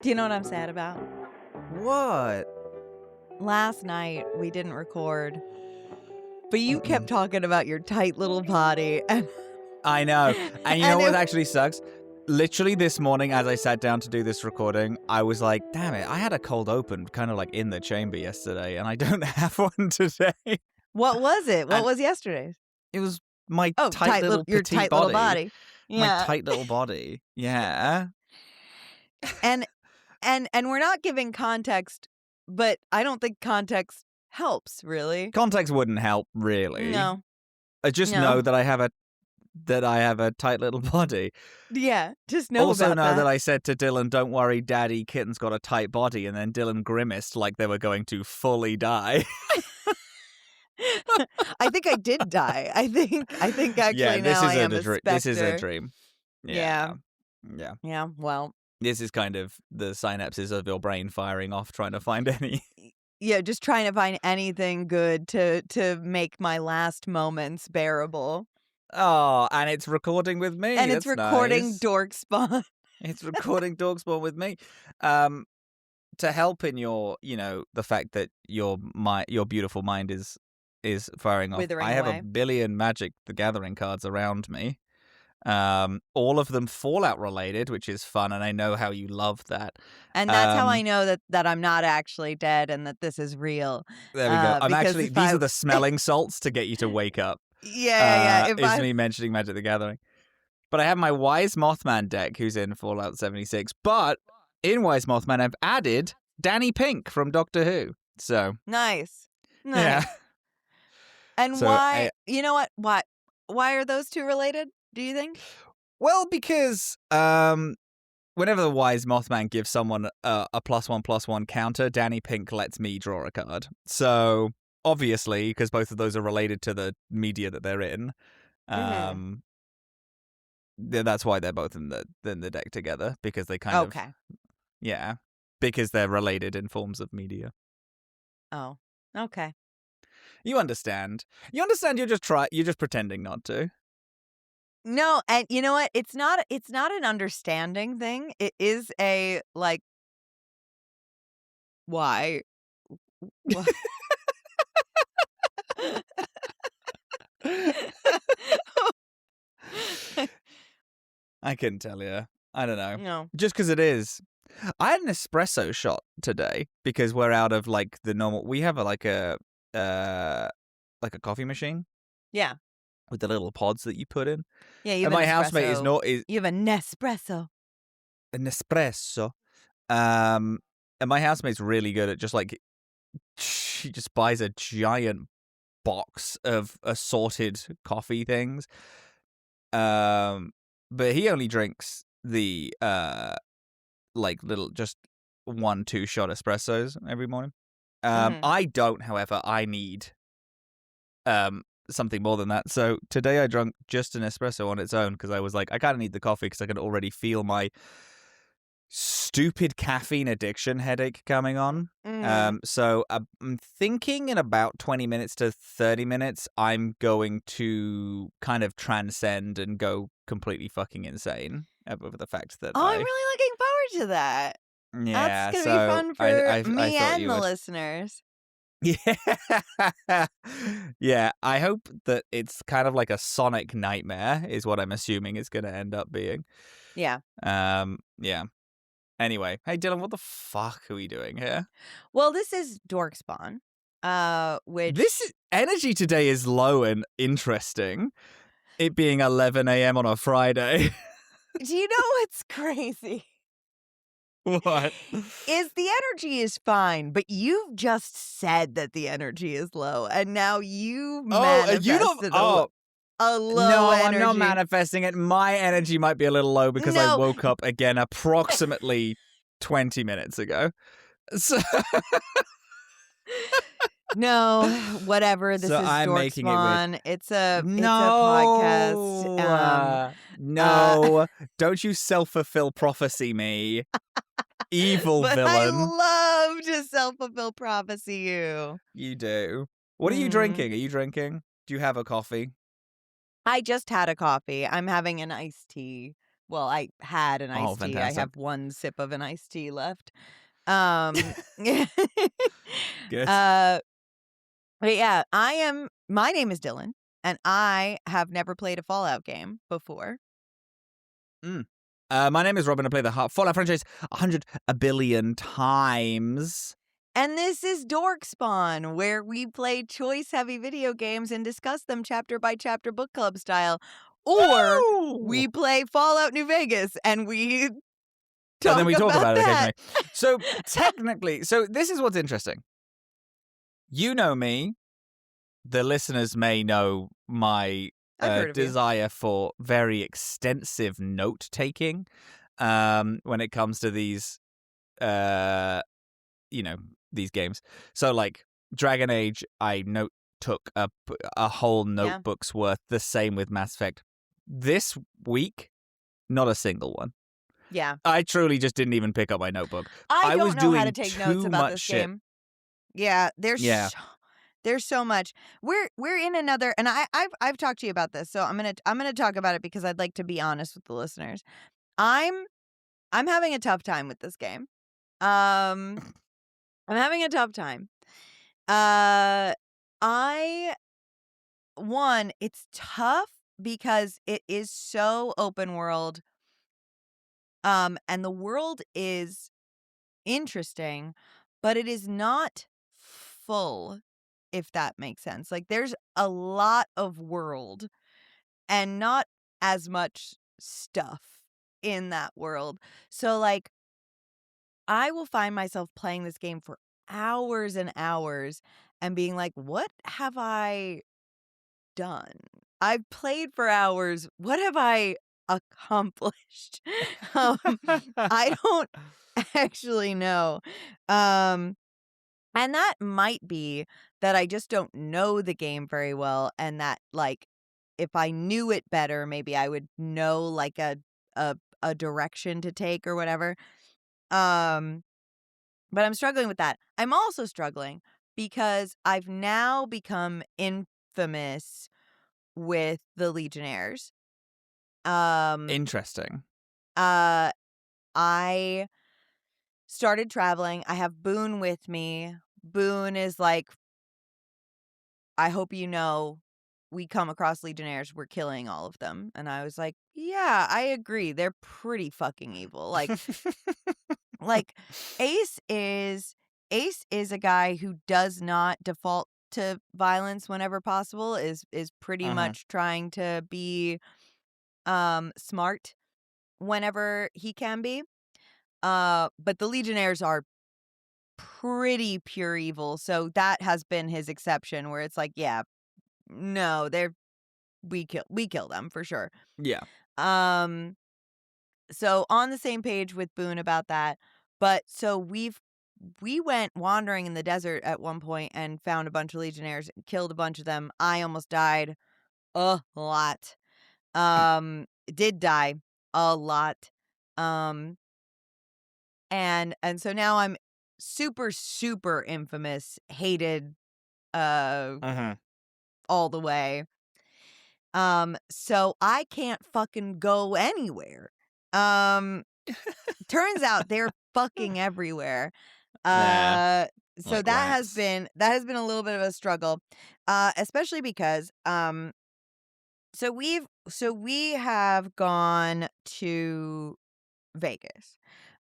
Do you know what I'm sad about? What? Last night, we didn't record, but you kept Mm-mm. talking about your tight little body. And I know. And you know and what it, actually sucks? Literally this morning, as I sat down to do this recording, I was like, damn it, I had a cold open kind of like in the chamber yesterday, and I don't have one today. what was it? What And was yesterday's? it was my Oh, tight little your petite tight little body. body. My Yeah. tight little body. Yeah. And and we're not giving context, but I don't think context helps, really. Context wouldn't help, really. No. I just know No. that I have a tight little body. Yeah, just know Also about know that. that I said to Dillin, don't worry, Daddy, kitten's got a tight body, and then Dillin grimaced like they were going to fully die. I think I did die. I think Yeah, actually now I am a specter. This is a dream. Yeah. Yeah. Yeah, well, This is kind of the synapses of your brain firing off, trying to find any. yeah, just trying to find anything good to make my last moments bearable. Oh, and it's recording with me. And it's That's recording nice. Dorkspawn. It's recording Dorkspawn with me. To help in your, the fact that your beautiful mind is firing off. Withering I have away. a billion Magic the Gathering cards around me. All of them Fallout related, which is fun, and I know how you love that. And that's how I know that I'm not actually dead and that this is real. There we go. Because These are the smelling salts to get you to wake up. Yeah. Is me mentioning Magic the Gathering. But I have my Wise Mothman deck, who's in Fallout 76. But in Wise Mothman, I've added Danny Pink from Doctor Who. So Nice. yeah. And So why? You know what? Why are those two related? Do you think? Well, because whenever the Wise Mothman gives someone a +1/+1 counter, Danny Pink lets me draw a card. So obviously, because both of those are related to the media that they're in, that's why they're both in the deck together, because they kind of because they're related in forms of media. Oh, okay. You understand? You're just pretending not to. No, and you know what? It's not an understanding thing. It is a like why? Wha- I couldn't tell you. I don't know. No. Just because it is. I had an espresso shot today because we're out of like the normal. We have like a coffee machine. Yeah. With the little pods that you put in. Yeah, you have and my an housemate is espresso. not. You have a Nespresso. An espresso. And my housemate's really good at just like she just buys a giant box of assorted coffee things. But he only drinks the like little just 1-2 shot espressos every morning. I don't, however, I need something more than that. So today I drank just an espresso on its own because I was like, I kind of need the coffee because I can already feel my stupid caffeine addiction headache coming on. So I'm thinking in about 20 minutes to 30 minutes, I'm going to kind of transcend and go completely fucking insane over the fact that I'm really looking forward to that. Yeah, that's gonna be fun for me and the would. listeners. Yeah. Yeah, I hope that it's kind of like a sonic nightmare is what I'm assuming it's going to end up being. Yeah. Yeah. Anyway, hey Dylan, what the fuck are we doing here? Well, this is Dorkspawn. Which this energy today is low and interesting. It being 11 a.m. on a Friday. Do you know what's crazy? What? Is the energy is fine, but you've just said that the energy is low, and now you manifested a low energy. I'm not manifesting it. My energy might be a little low because I woke up again approximately 20 minutes ago. So no, whatever. This is Dorkspawn. It's a podcast. No, don't you self-fulfill prophecy me. Evil but villain. I love to self-fulfill prophecy you. You do. What are you drinking? Are you drinking? Do you have a coffee? I just had a coffee. I'm having an iced tea Well, I had an iced tea. I fantastic. have one sip of an iced tea left. Good. But yeah, my name is Dillin, and I have never played a Fallout game before. My name is Robin. I play the Fallout franchise 100 billion times. And this is Dorkspawn, where we play choice-heavy video games and discuss them chapter by chapter book club style. Or we play Fallout New Vegas and we talk about it occasionally. So technically, this is what's interesting. You know me. The listeners may know my desire for very extensive note-taking when it comes to these, these games. So, like, Dragon Age, I took a whole notebook's worth. The same with Mass Effect. This week, not a single one. Yeah. I truly just didn't even pick up my notebook. I was don't know doing how to take notes about this game. Yeah, there's so much. We're in another, and I've talked to you about this, so I'm gonna talk about it because I'd like to be honest with the listeners. I'm having a tough time with this game. I'm having a tough time. It's tough because it is so open world. And the world is interesting, but it is not full, if that makes sense. Like, there's a lot of world and not as much stuff in that world. So, like, I will find myself playing this game for hours and hours and being like, what have I done? I've played for hours. What have I accomplished? I don't actually know. And that might be that I just don't know the game very well, and that, like, if I knew it better, maybe I would know, like, a direction to take or whatever. But I'm struggling with that. I'm also struggling because I've now become infamous with the Legionnaires. Interesting. I started traveling. I have Boone with me. Boone is like, I hope you know, we come across Legionnaires, we're killing all of them. And I was like, yeah, I agree. They're pretty fucking evil. Like Ace is a guy who does not default to violence whenever possible, is pretty much trying to be smart whenever he can be. But the Legionnaires are pretty pure evil, so that has been his exception, where it's like, yeah, no, we kill them for sure. Yeah. So on the same page with Boone about that. But so we went wandering in the desert at one point and found a bunch of Legionnaires, killed a bunch of them. I almost died a lot. Did die a lot. And so now I'm super, super infamous, hated all the way. So I can't fucking go anywhere. Turns out they're fucking everywhere. So like that rats. has been a little bit of a struggle. Especially because so we have gone to Vegas.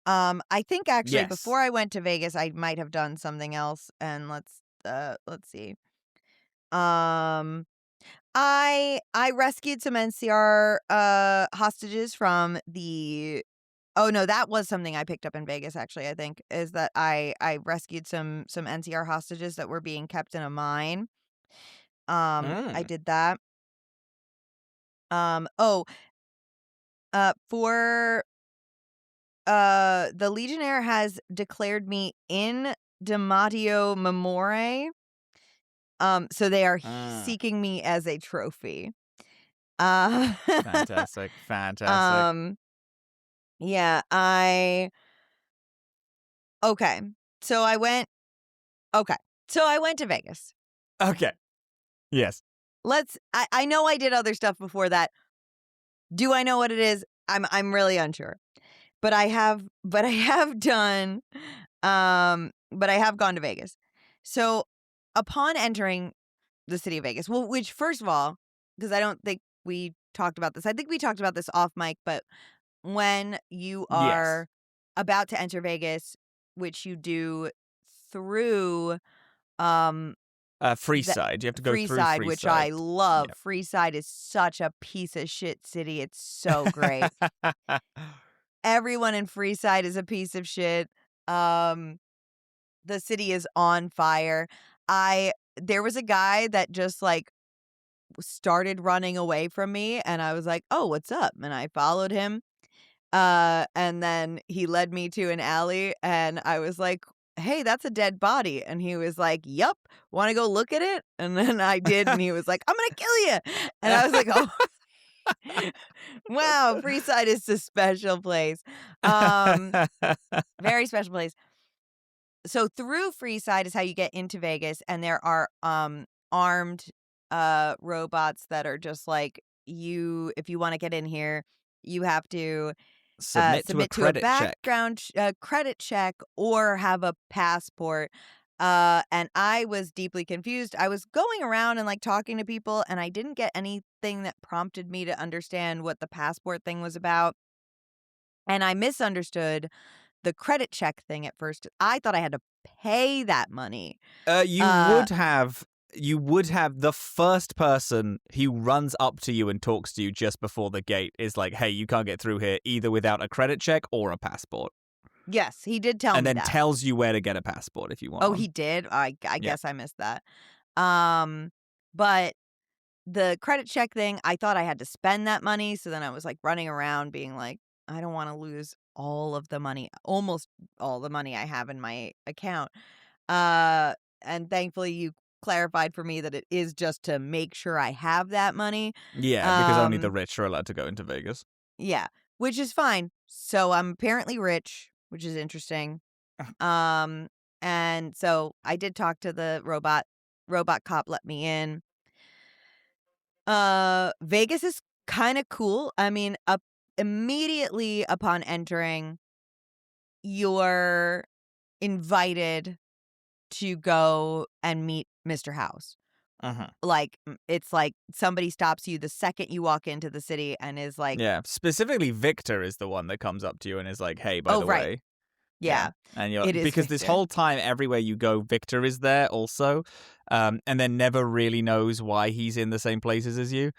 I think actually before I went to Vegas, I might have done something else, and let's see. I rescued some NCR hostages from the. Oh no, that was something I picked up in Vegas. Actually, I think is that I rescued some NCR hostages that were being kept in a mine. I did that. For the Legionnaire has declared me in Dematio Memore. So they are seeking me as a trophy. Fantastic. Yeah, okay. So I went to Vegas. Okay. Yes. I know I did other stuff before that. Do I know what it is? I'm really unsure. But I have done but I have gone to Vegas. So upon entering the city of Vegas, well, which first of all, because I don't think we talked about this. I think we talked about this off mic, but when you Yes. are about to enter Vegas, which you do through um the Freeside. You have to go through Freeside, which I Freeside. love. Yep. Freeside is such a piece of shit city. It's so great. Everyone in Freeside is a piece of shit. Um, the city is on fire. There was a guy that just like started running away from me, and I was like, "Oh, what's up?" And I followed him. And then he led me to an alley, and I was like, "Hey, that's a dead body." And he was like, "Yup, want to go look at it?" And then I did, and he was like, "I'm gonna kill you." And I was like, "Oh, wow, Freeside is a special place." Um, very special place. So through Freeside is how you get into Vegas, and there are armed robots that are just like, if you want to get in here, you have to Submit to a submit to a credit check. credit check or have a passport. And I was deeply confused. I was going around and like talking to people, and I didn't get anything that prompted me to understand what the passport thing was about. And I misunderstood the credit check thing at first. I thought I had to pay that money. You Uh, would have the first person who runs up to you and talks to you just before the gate is like, "Hey, you can't get through here either without a credit check or a passport," yes, he did tell and me then that. tells you where to get a passport if you want Oh, one. he did? I Yeah. guess I missed that. Um, but the credit check thing, I thought I had to spend that money, so then I was, like, running around being like, "I don't wanna lose all of the money almost all the money I have in my account." Uh, and thankfully, you clarified for me that it is just to make sure I have that money. Yeah, because only the Um, rich are allowed to go into Vegas. yeah, which is fine. So I'm apparently rich, which is interesting. Um, and so I did talk to the robot. Robot cop let me in. Vegas is kind of cool. I mean, up immediately upon entering, you're invited to go and meet Mr. House. Uh-huh. Like, it's like somebody stops you the second you walk into the city and is like, Yeah, specifically Victor is the one that comes up to you and is like, "Hey, by "Oh, the right. way." Yeah, Yeah, and you're it is because this Victor." whole time, everywhere you go, Victor is there also, and then never really knows why he's in the same places as you.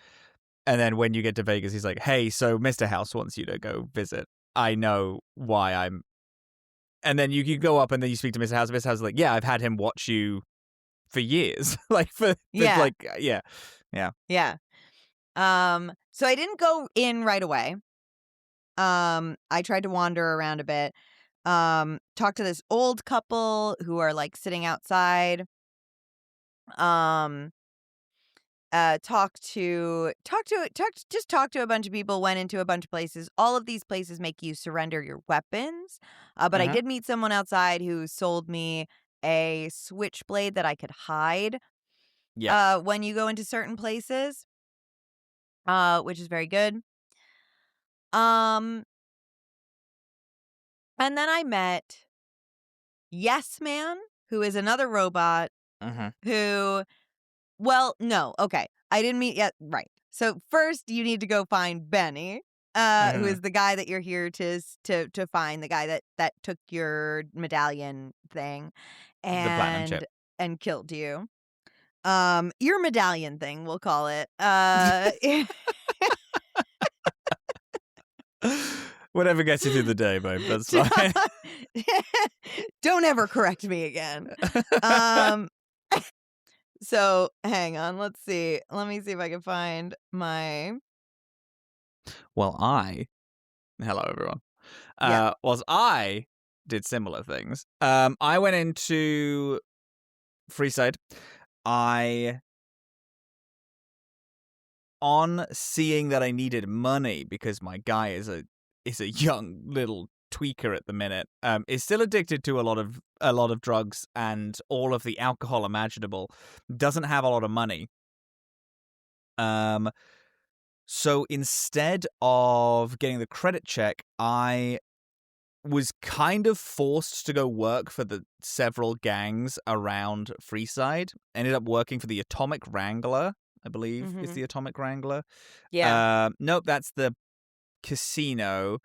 And then when you get to Vegas, he's like, "Hey, so Mr. House wants you to go visit. I know why I'm." And then you go up and then you speak to Mr. House. Mr. House is like, "Yeah, I've had him watch you for years, like for Yeah, like yeah, yeah, yeah. So I didn't go in right away. I tried to wander around a bit. Talk to this old couple who are like sitting outside. Um, talk to a bunch of people. Went into a bunch of places. All of these places make you surrender your weapons. But I uh-huh. did meet someone outside who sold me a switchblade that I could hide. Yep, When you go into certain places. Which is very good. Um, and then I met Yes Man, who is another robot uh-huh. who well, no, okay. I didn't meet yet right. So first you need to go find Benny, who Uh-huh. is the guy that you're here to find, the guy that took your medallion thing The platinum chip. and killed you. Your medallion thing, we'll call it. Whatever gets you through the day, babe. That's Don't fine. don't ever correct me again. Um, so hang on, let's see. Let me see if I can find my Well, hello everyone. yeah. Was I did similar things. I went into Freeside. I on seeing that I needed money because my guy is a young little tweaker at the minute. Is still addicted to a lot of drugs and all of the alcohol imaginable. Doesn't have a lot of money. Um, So instead of getting the credit check, I was kind of forced to go work for the several gangs around Freeside. Ended up working for the Atomic Wrangler, I believe is Mhm. the Atomic Wrangler. Yeah. Nope, that's the casino.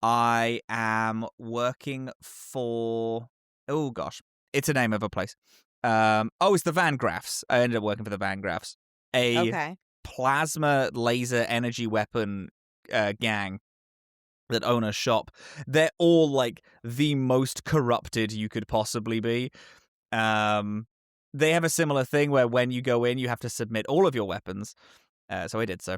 I am working for. Oh gosh, it's a name of a place. It's the Van Graffs. I ended up working for the Van Graffs, a Okay. plasma laser energy weapon gang that own a shop. They're all like the most corrupted you could possibly be. They have a similar thing where when you go in, you have to submit all of your weapons. So I did so.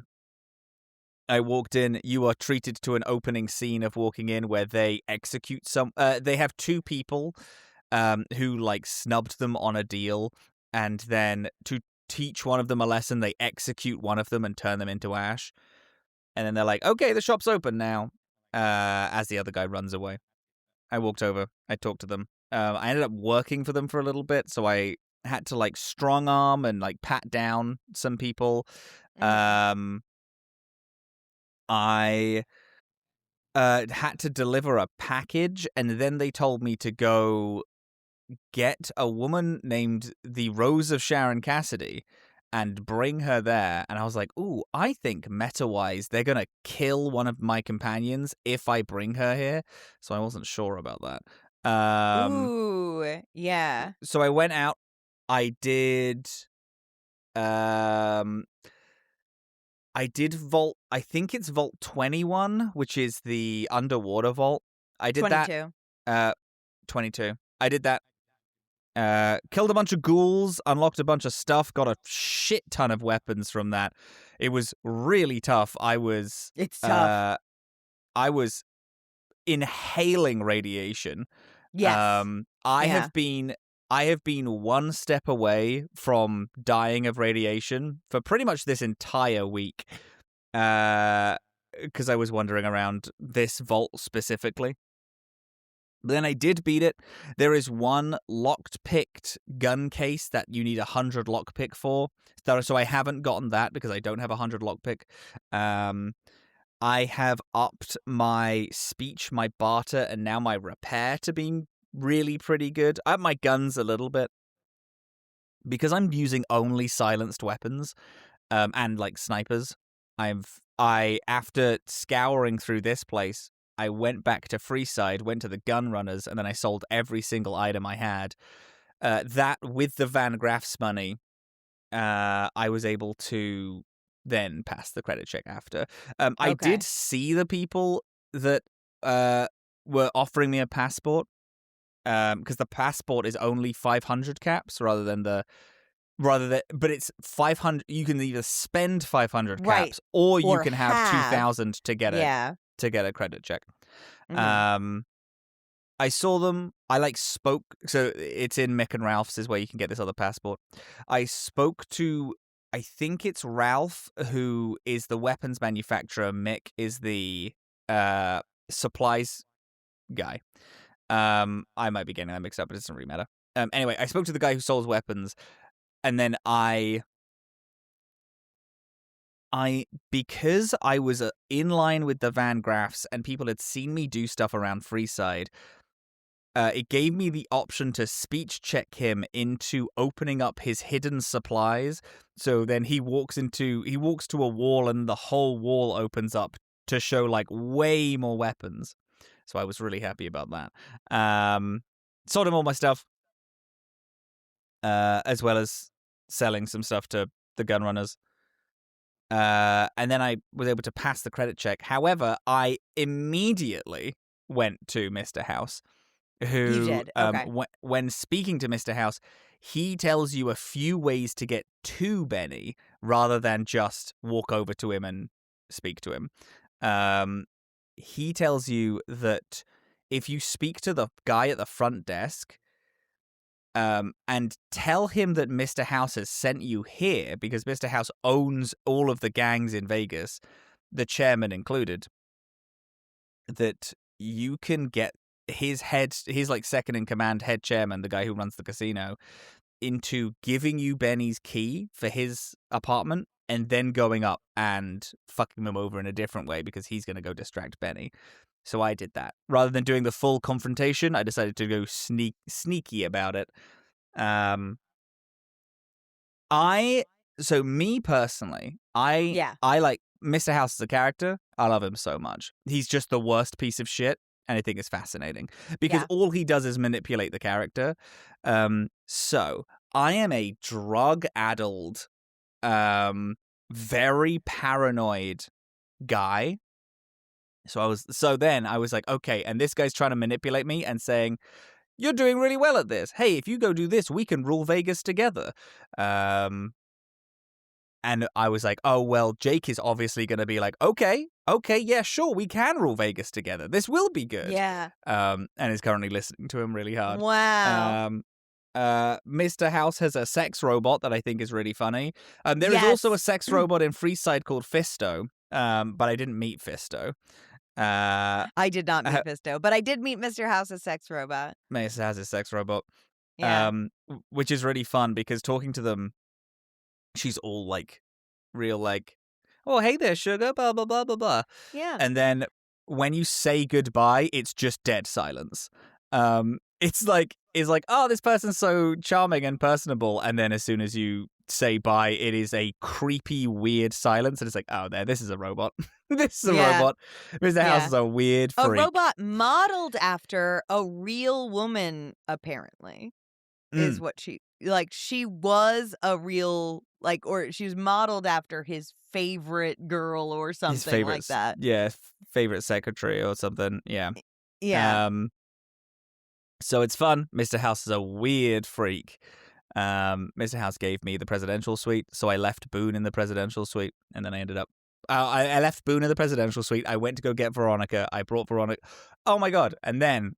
I walked in. You are treated to an opening scene of walking in where they execute some. They have two people who like snubbed them on a deal, and then to teach one of them a lesson, they execute one of them and turn them into ash. And then they're like, "Okay, the shop's open now." As the other guy runs away, I walked over. I talked to them. I ended up working for them for a little bit, so I had to like strong arm and like pat down some people. Mhm. Um, I had to deliver a package, and then they told me to go get a woman named the Rose of Sharon Cassidy and bring her there. And I was like, ooh, I think meta-wise, they're going to kill one of my companions if I bring her here. So I wasn't sure about that. Ooh, yeah. So I went out. I did... Um, I did vault, I think it's vault 21, which is the underwater vault. I did that. 22. 22. I did that. Killed a bunch of ghouls, unlocked a bunch of stuff, got a shit ton of weapons from that. It was really tough. It's tough. Uh, I was inhaling radiation. Yes. I Yeah. have been one step away from dying of radiation for pretty much this entire week. Because I was wandering around this vault specifically. But then I did beat it. There is one locked-picked gun case that you need 100 lockpick for. So I haven't gotten that because I don't have 100 lockpick. I have upped my speech, my barter, and now my repair to being really pretty good. I have my guns a little bit. Because I'm using only silenced weapons, and like snipers, after scouring through this place, I went back to Freeside, went to the gun runners, and then I sold every single item I had. That with the Van Graff's money, I was able to then pass the credit check after. I did Okay. see the people that were offering me a passport, because the passport is only 500 caps but it's 500. You can either spend 500 Right. caps or you Or can have have. 2,000 to get Yeah. a credit check. Mhm. Um, I saw them. I like spoke. So it's in Mick and Ralph's is where you can get this other passport. I spoke to. I think it's Ralph who is the weapons manufacturer. Mick is the supplies guy. I might be getting that mixed up, but it doesn't really matter. Anyway, I spoke to the guy who sells weapons, and then because I was in line with the Van Graffs and people had seen me do stuff around Freeside, it gave me the option to speech check him into opening up his hidden supplies. So then he walks to a wall and the whole wall opens up to show like way more weapons. So I was really happy about that. Sold him all my stuff, as well as selling some stuff to the gun runners. And then I was able to pass the credit check. However, I immediately went to Mr. House, You who, did. Okay. when speaking to Mr. House, he tells you a few ways to get to Benny rather than just walk over to him and speak to him. He tells you that if you speak to the guy at the front desk, and tell him that Mr. House has sent you here because Mr. House owns all of the gangs in Vegas, the chairman included, that you can get his like second in command head chairman, the guy who runs the casino, into giving you Benny's key for his apartment and then going up and fucking them over in a different way because he's going to go distract Benny. So I did that. Rather than doing the full confrontation, I decided to go sneaky about it. So me personally, Yeah. I like Mr. House as a character. I love him so much. He's just the worst piece of shit, and I think it's fascinating because Yeah. all he does is manipulate the character. So I am a drug-addled, very paranoid guy. So then I was like, okay, and this guy's trying to manipulate me and saying, "You're doing really well at this. Hey, if you go do this, we can rule Vegas together." And I was like, oh, well, Jake is obviously going to be like, okay, yeah, sure, we can rule Vegas together. This will be good. Yeah. And is currently listening to him really hard. Wow. Mr. House has a sex robot that I think is really funny. There is also a Yes. sex robot in Freeside called Fisto, but I didn't meet Fisto. I did not meet Fisto, but I did meet Mr. House's sex robot. Mr. House has a sex robot, Yeah. which is really fun because talking to them, she's all like, real like, oh, hey there, sugar, blah, blah, blah, blah, blah. Yeah. And then when you say goodbye, it's just dead silence. It's like, oh, this person's so charming and personable. And then as soon as you say bye, it is a creepy, weird silence. And it's like, oh, this is a robot. This is a robot. Mr. House is a weird freak. A robot modeled after a real woman, apparently, is what she was a real, or she was modeled after his favorite girl or something like that. Yeah, favorite secretary or something. Yeah. Yeah. So it's fun. Mr. House is a weird freak. Mr. House gave me the presidential suite, so I left Boone in the presidential suite, and then I ended up. I left Boone in the presidential suite. I went to go get Veronica. I brought Veronica. Oh my god! And then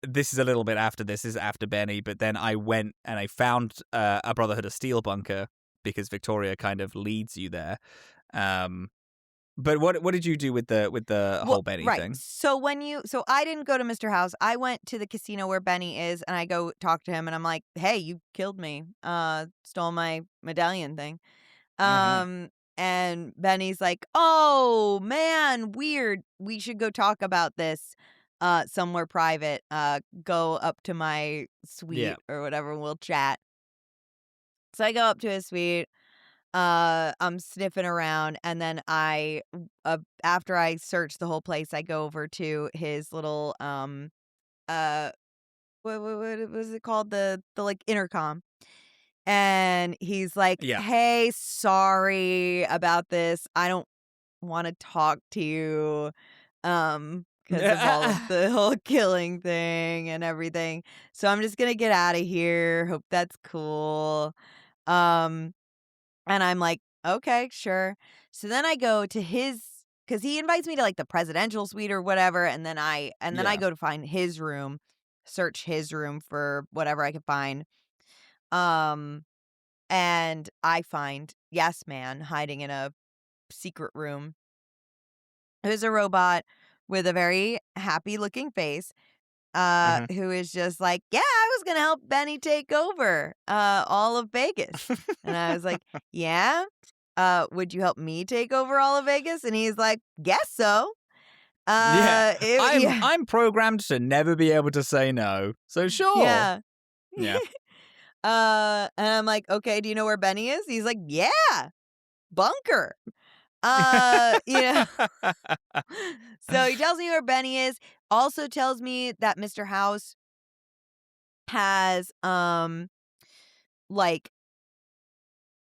this is a little bit after this. This is after Benny, but then I went and I found a Brotherhood of Steel bunker because Victoria kind of leads you there. But what did you do with the whole Benny thing? So I didn't go to Mr. House. I went to the casino where Benny is, and I go talk to him, and I'm like, "Hey, you killed me. Stole my medallion thing." And Benny's like, "Oh man, weird. We should go talk about this somewhere private. Go up to my suite or whatever, and we'll chat." So I go up to his suite. I'm sniffing around, and then after I search the whole place, I go over to his little uh what was it called, the like intercom, and he's like, "Hey, sorry about this. I don't want to talk to you because of all of the whole killing thing and everything. So I'm just gonna get out of here. Hope that's cool." And I'm like, "Okay, sure." So then I go to because he invites me to like the presidential suite or whatever, and then I go to find his room, search his room for whatever I could find. Um, and I find Yes Man hiding in a secret room. Who's a robot with a very happy looking face. Who is just like, "Yeah, I was gonna help Benny take over all of Vegas." And I was like, "Yeah? Would you help me take over all of Vegas?" And he's like, "Guess so." I'm programmed to never be able to say no. So sure. Yeah. Yeah. And I'm like, "Okay, do you know where Benny is?" He's like, "Yeah, bunker." Yeah. So he tells me where Benny is. Also tells me that Mr. House has like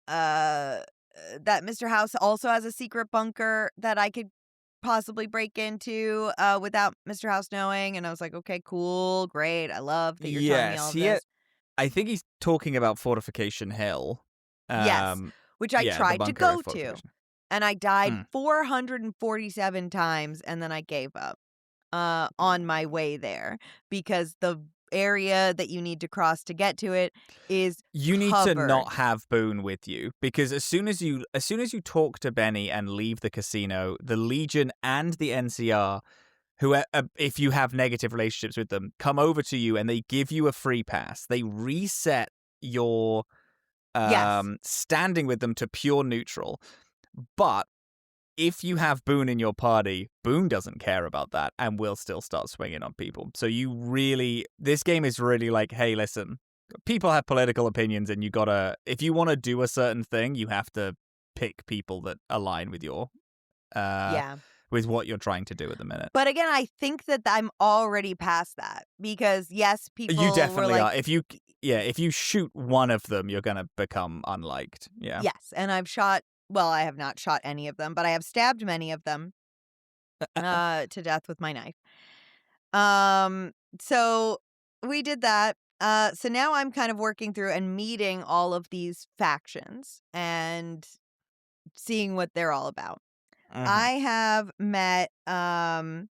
uh that Mr. House also has a secret bunker that I could possibly break into without Mr. House knowing. And I was like, "Okay, cool, great. I love that you're telling me all of this." I think he's talking about Fortification Hill. Yes, which I tried to go to. And I died 447 times, and then I gave up on my way there because the area that you need to cross to get to it is you need covered. to not have Boone with you because as soon as you talk to Benny and leave the casino, the Legion and the NCR, who if you have negative relationships with them, come over to you and they give you a free pass. They reset your Yes. standing with them to pure neutral. But if you have Boone in your party, Boone doesn't care about that and will still start swinging on people. So this game is really like, hey, listen, people have political opinions and if you want to do a certain thing, you have to pick people that align with Yeah. with what you're trying to do at the minute. But again, I think that I'm already past that because yes, You people were definitely like, are. If you shoot one of them, you're going to become unliked. Yeah. yes, and I have not shot any of them, but I have stabbed many of them to death with my knife. So we did that. So now I'm kind of working through and meeting all of these factions and seeing what they're all about. Mhm. I have met the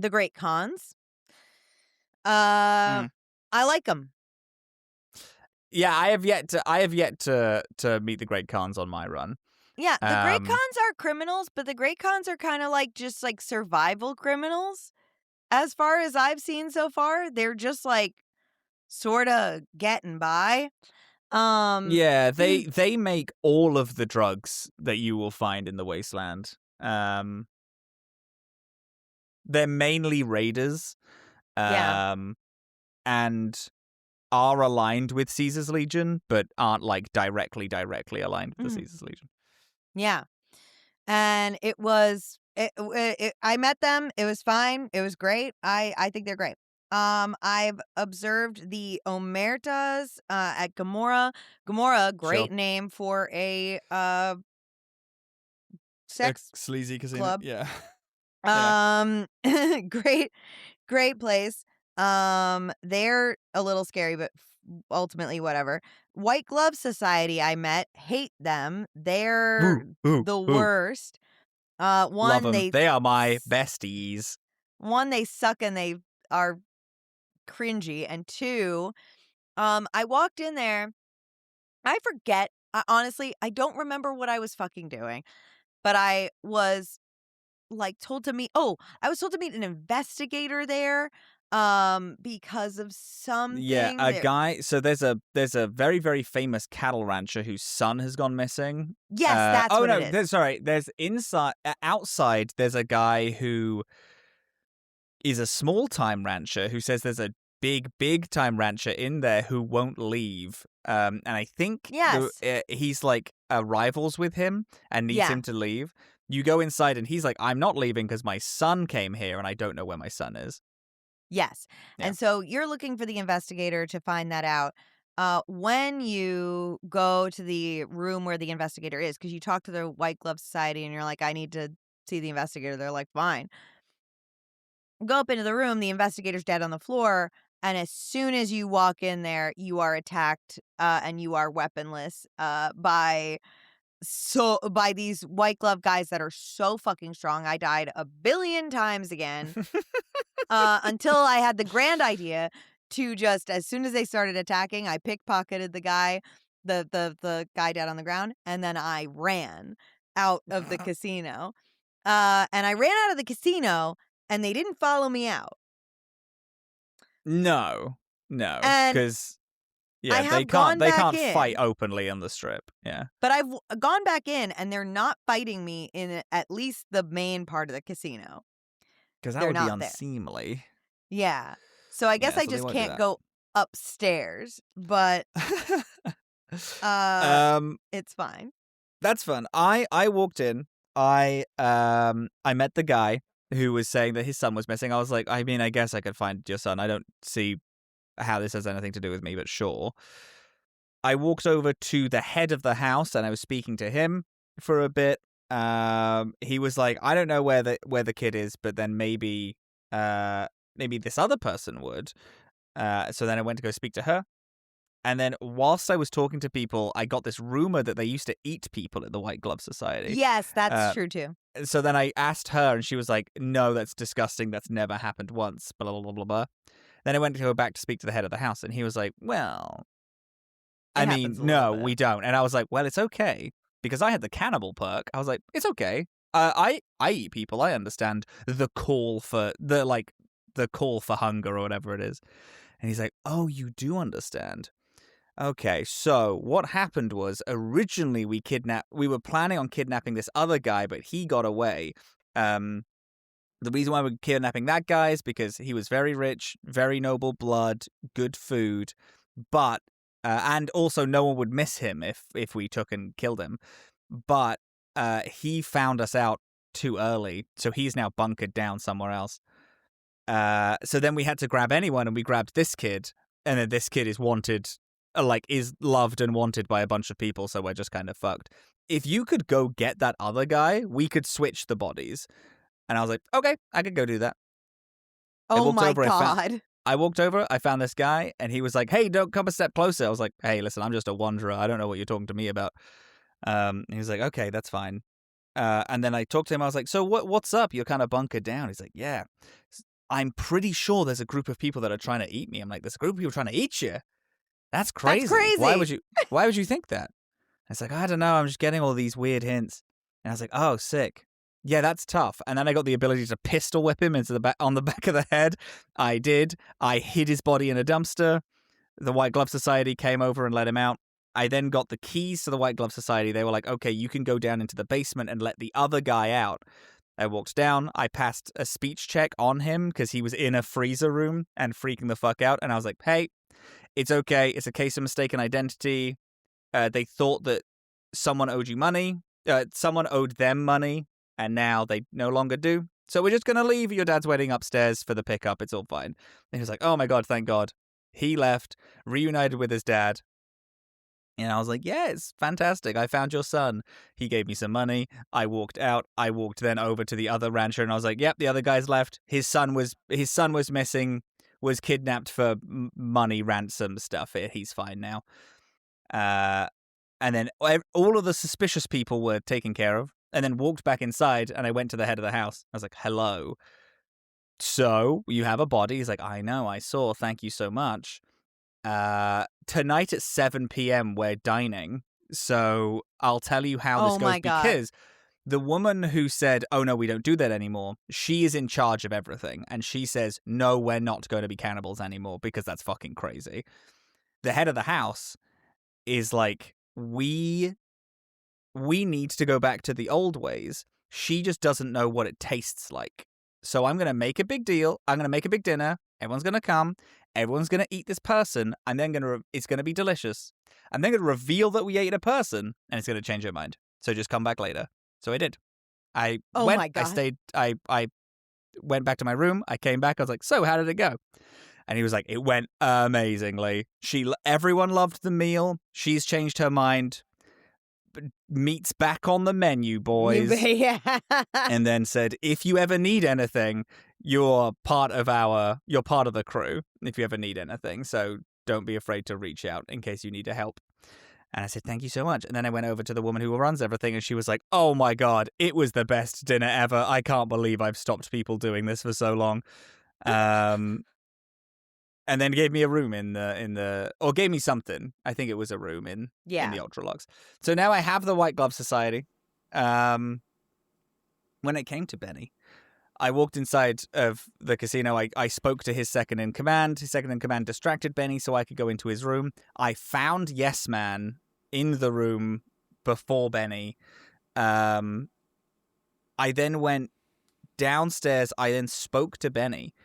Great Khans. Mm. I like them. Yeah, I have yet to meet the Great Khans on my run. Yeah, the Great Um, Khans are criminals, but the Great Khans are kind of like just like survival criminals. As far as I've seen so far, they're just like sort of getting by. yeah, they make all of the drugs that you will find in the wasteland. Um, they're mainly raiders, Yeah. and are aligned with Caesar's Legion, but aren't like directly aligned with the Mhm. Caesar's Legion. Yeah. And I met them. It was fine. It was great. I think they're great. I've observed the Omertas at Gamora. Gamora, Sure. great name for a A sex sleazy casino. club. Yeah. Yeah. Um great great place. They're a little scary, but ultimately whatever. White Glove Society I met, hate them. They're Woo, woo, the woo. worst. Love One them. they They are my s- besties. one they suck and they are cringy, and two, I walked in there. I forget. Honestly, I don't remember what I was fucking doing, but I was like told to meet. Oh, I was told to meet an investigator there, because of Yeah, something a there. guy. So there's a very very famous cattle rancher whose son has gone missing. Yes, that's Oh what it no, is. sorry. There's outside. There's a guy who is a small time rancher who says there's a big time rancher in there who won't leave. And I think Yes. he's like rivals with him and needs Yeah. him to leave. You go inside and he's like, I'm not leaving because my son came here and I don't know where my son is. Yes. Yeah. And so you're looking for the investigator to find that out. When you go to the room where the investigator is, because you talk to the White Glove Society and you're like, I need to see the investigator. They're like, fine. Go up into the room. The investigator's dead on the floor. And as soon as you walk in there, you are attacked and you are weaponless by these white glove guys that are so fucking strong. I died a billion times again. Until I had the grand idea to just, as soon as they started attacking, I pickpocketed the guy, the guy dead on the ground, and then I ran out of the casino. And I ran out of the casino, and they didn't follow me out. No, And because I yeah, they have can't gone they back can't fight in, openly on the strip. Yeah, but I've gone back in, and they're not fighting me in at least the main part of the casino. because that They're would be not there. unseemly. Yeah. So I guess Yeah, I so they just won't do can't that. go upstairs, but uh um, it's fine. that's fun. I walked in. I met the guy who was saying that his son was missing. I was like, I mean, I guess I could find your son. I don't see how this has anything to do with me, but sure. I walked over to the head of the house and I was speaking to him for a bit. He was like, I don't know where the kid is, but then maybe this other person would. So then I went to go speak to her. And then whilst I was talking to people, I got this rumor that they used to eat people at the White Glove Society. Yes, that's Uh, true too. so then I asked her, and she was like, "No, that's disgusting. That's never happened once." Blah blah blah blah blah. Then I went to go back to speak to the head of the house, and he was like, "Well, It I happens mean, a little no, bit. we don't." And I was like, "Well, it's okay because I had the cannibal perk." I was like, "It's okay. I eat people. I understand the call for the call for hunger or whatever it is." And he's like, "Oh, you do understand." Okay, so what happened was originally we were planning on kidnapping this other guy, but he got away. Um, the reason why we're kidnapping that guy is because he was very rich, very noble blood, good food, but and also no one would miss him if we took and killed him. But he found us out too early, so he's now bunkered down somewhere else. So then we had to grab anyone, and we grabbed this kid, and then this kid is wanted, is loved and wanted by a bunch of people, so we're just kind of fucked. If you could go get that other guy, we could switch the bodies. And I was like, okay, I could go do that. Oh my God. I walked over, I found this guy, and he was like, hey, don't come a step closer. I was like, hey, listen, I'm just a wanderer. I don't know what you're talking to me about. He was like, okay, that's fine. And then I talked to him. I was like, so what's up? You're kind of bunkered down. He's like, yeah. I'm pretty sure there's a group of people that are trying to eat me. I'm like, there's a group of people trying to eat you? That's crazy. That's crazy. Why would you think that? It's like, I don't know. I'm just getting all these weird hints. And I was like, oh, sick. Yeah, that's tough. And then I got the ability to pistol whip him on the back of the head. I did. I hid his body in a dumpster. The White Glove Society came over and let him out. I then got the keys to the White Glove Society. They were like, okay, you can go down into the basement and let the other guy out. I walked down. I passed a speech check on him because he was in a freezer room and freaking the fuck out. And I was like, hey, it's okay. It's a case of mistaken identity. They thought that someone owed you money. Someone owed them money, and now they no longer do. So we're just going to leave. Your dad's waiting upstairs for the pickup. It's all fine. And he was like, oh my God, thank God. He left, reunited with his dad. And I was like, yeah, it's fantastic. I found your son. He gave me some money. I walked out. I walked then over to the other rancher, and I was like, yep, the other guy's left. His son was missing, was kidnapped for money ransom stuff. He's fine now. And then all of the suspicious people were taken care of, and then walked back inside, and I went to the head of the house. I was like, hello. So you have a body? He's like, I know, I saw. Thank you so much. Tonight at 7 p.m. we're dining, so I'll tell you how this goes, because the woman who said, oh no, we don't do that anymore, she is in charge of everything, and she says, no, we're not going to be cannibals anymore because that's fucking crazy. The head of the house is like, we need to go back to the old ways. She just doesn't know what it tastes like. So I'm going to make a big deal. I'm going to make a big dinner. Everyone's going to come. Everyone's going to eat this person, and then it's going to be delicious. I'm then going to reveal that we ate a person, and it's going to change her mind. So just come back later. So I did. My God. I stayed. I went back to my room. I came back. I was like, so how did it go? And he was like, it went amazingly. Everyone loved the meal. She's changed her mind. Meat's back on the menu, boys. Yeah. And then said, if you ever need anything, you're part of the crew if you ever need anything. So don't be afraid to reach out in case you need help. And I said, thank you so much. And then I went over to the woman who runs everything, and she was like, oh my God, it was the best dinner ever. I can't believe I've stopped people doing this for so long. And then gave me a room or gave me something. I think it was a room in the Ultralogs. So now I have the White Glove Society. When it came to Benny, I walked inside of the casino. I spoke to his second in command. His second in command distracted Benny so I could go into his room. I found Yes Man in the room before Benny. I then went downstairs. I then spoke to Benny.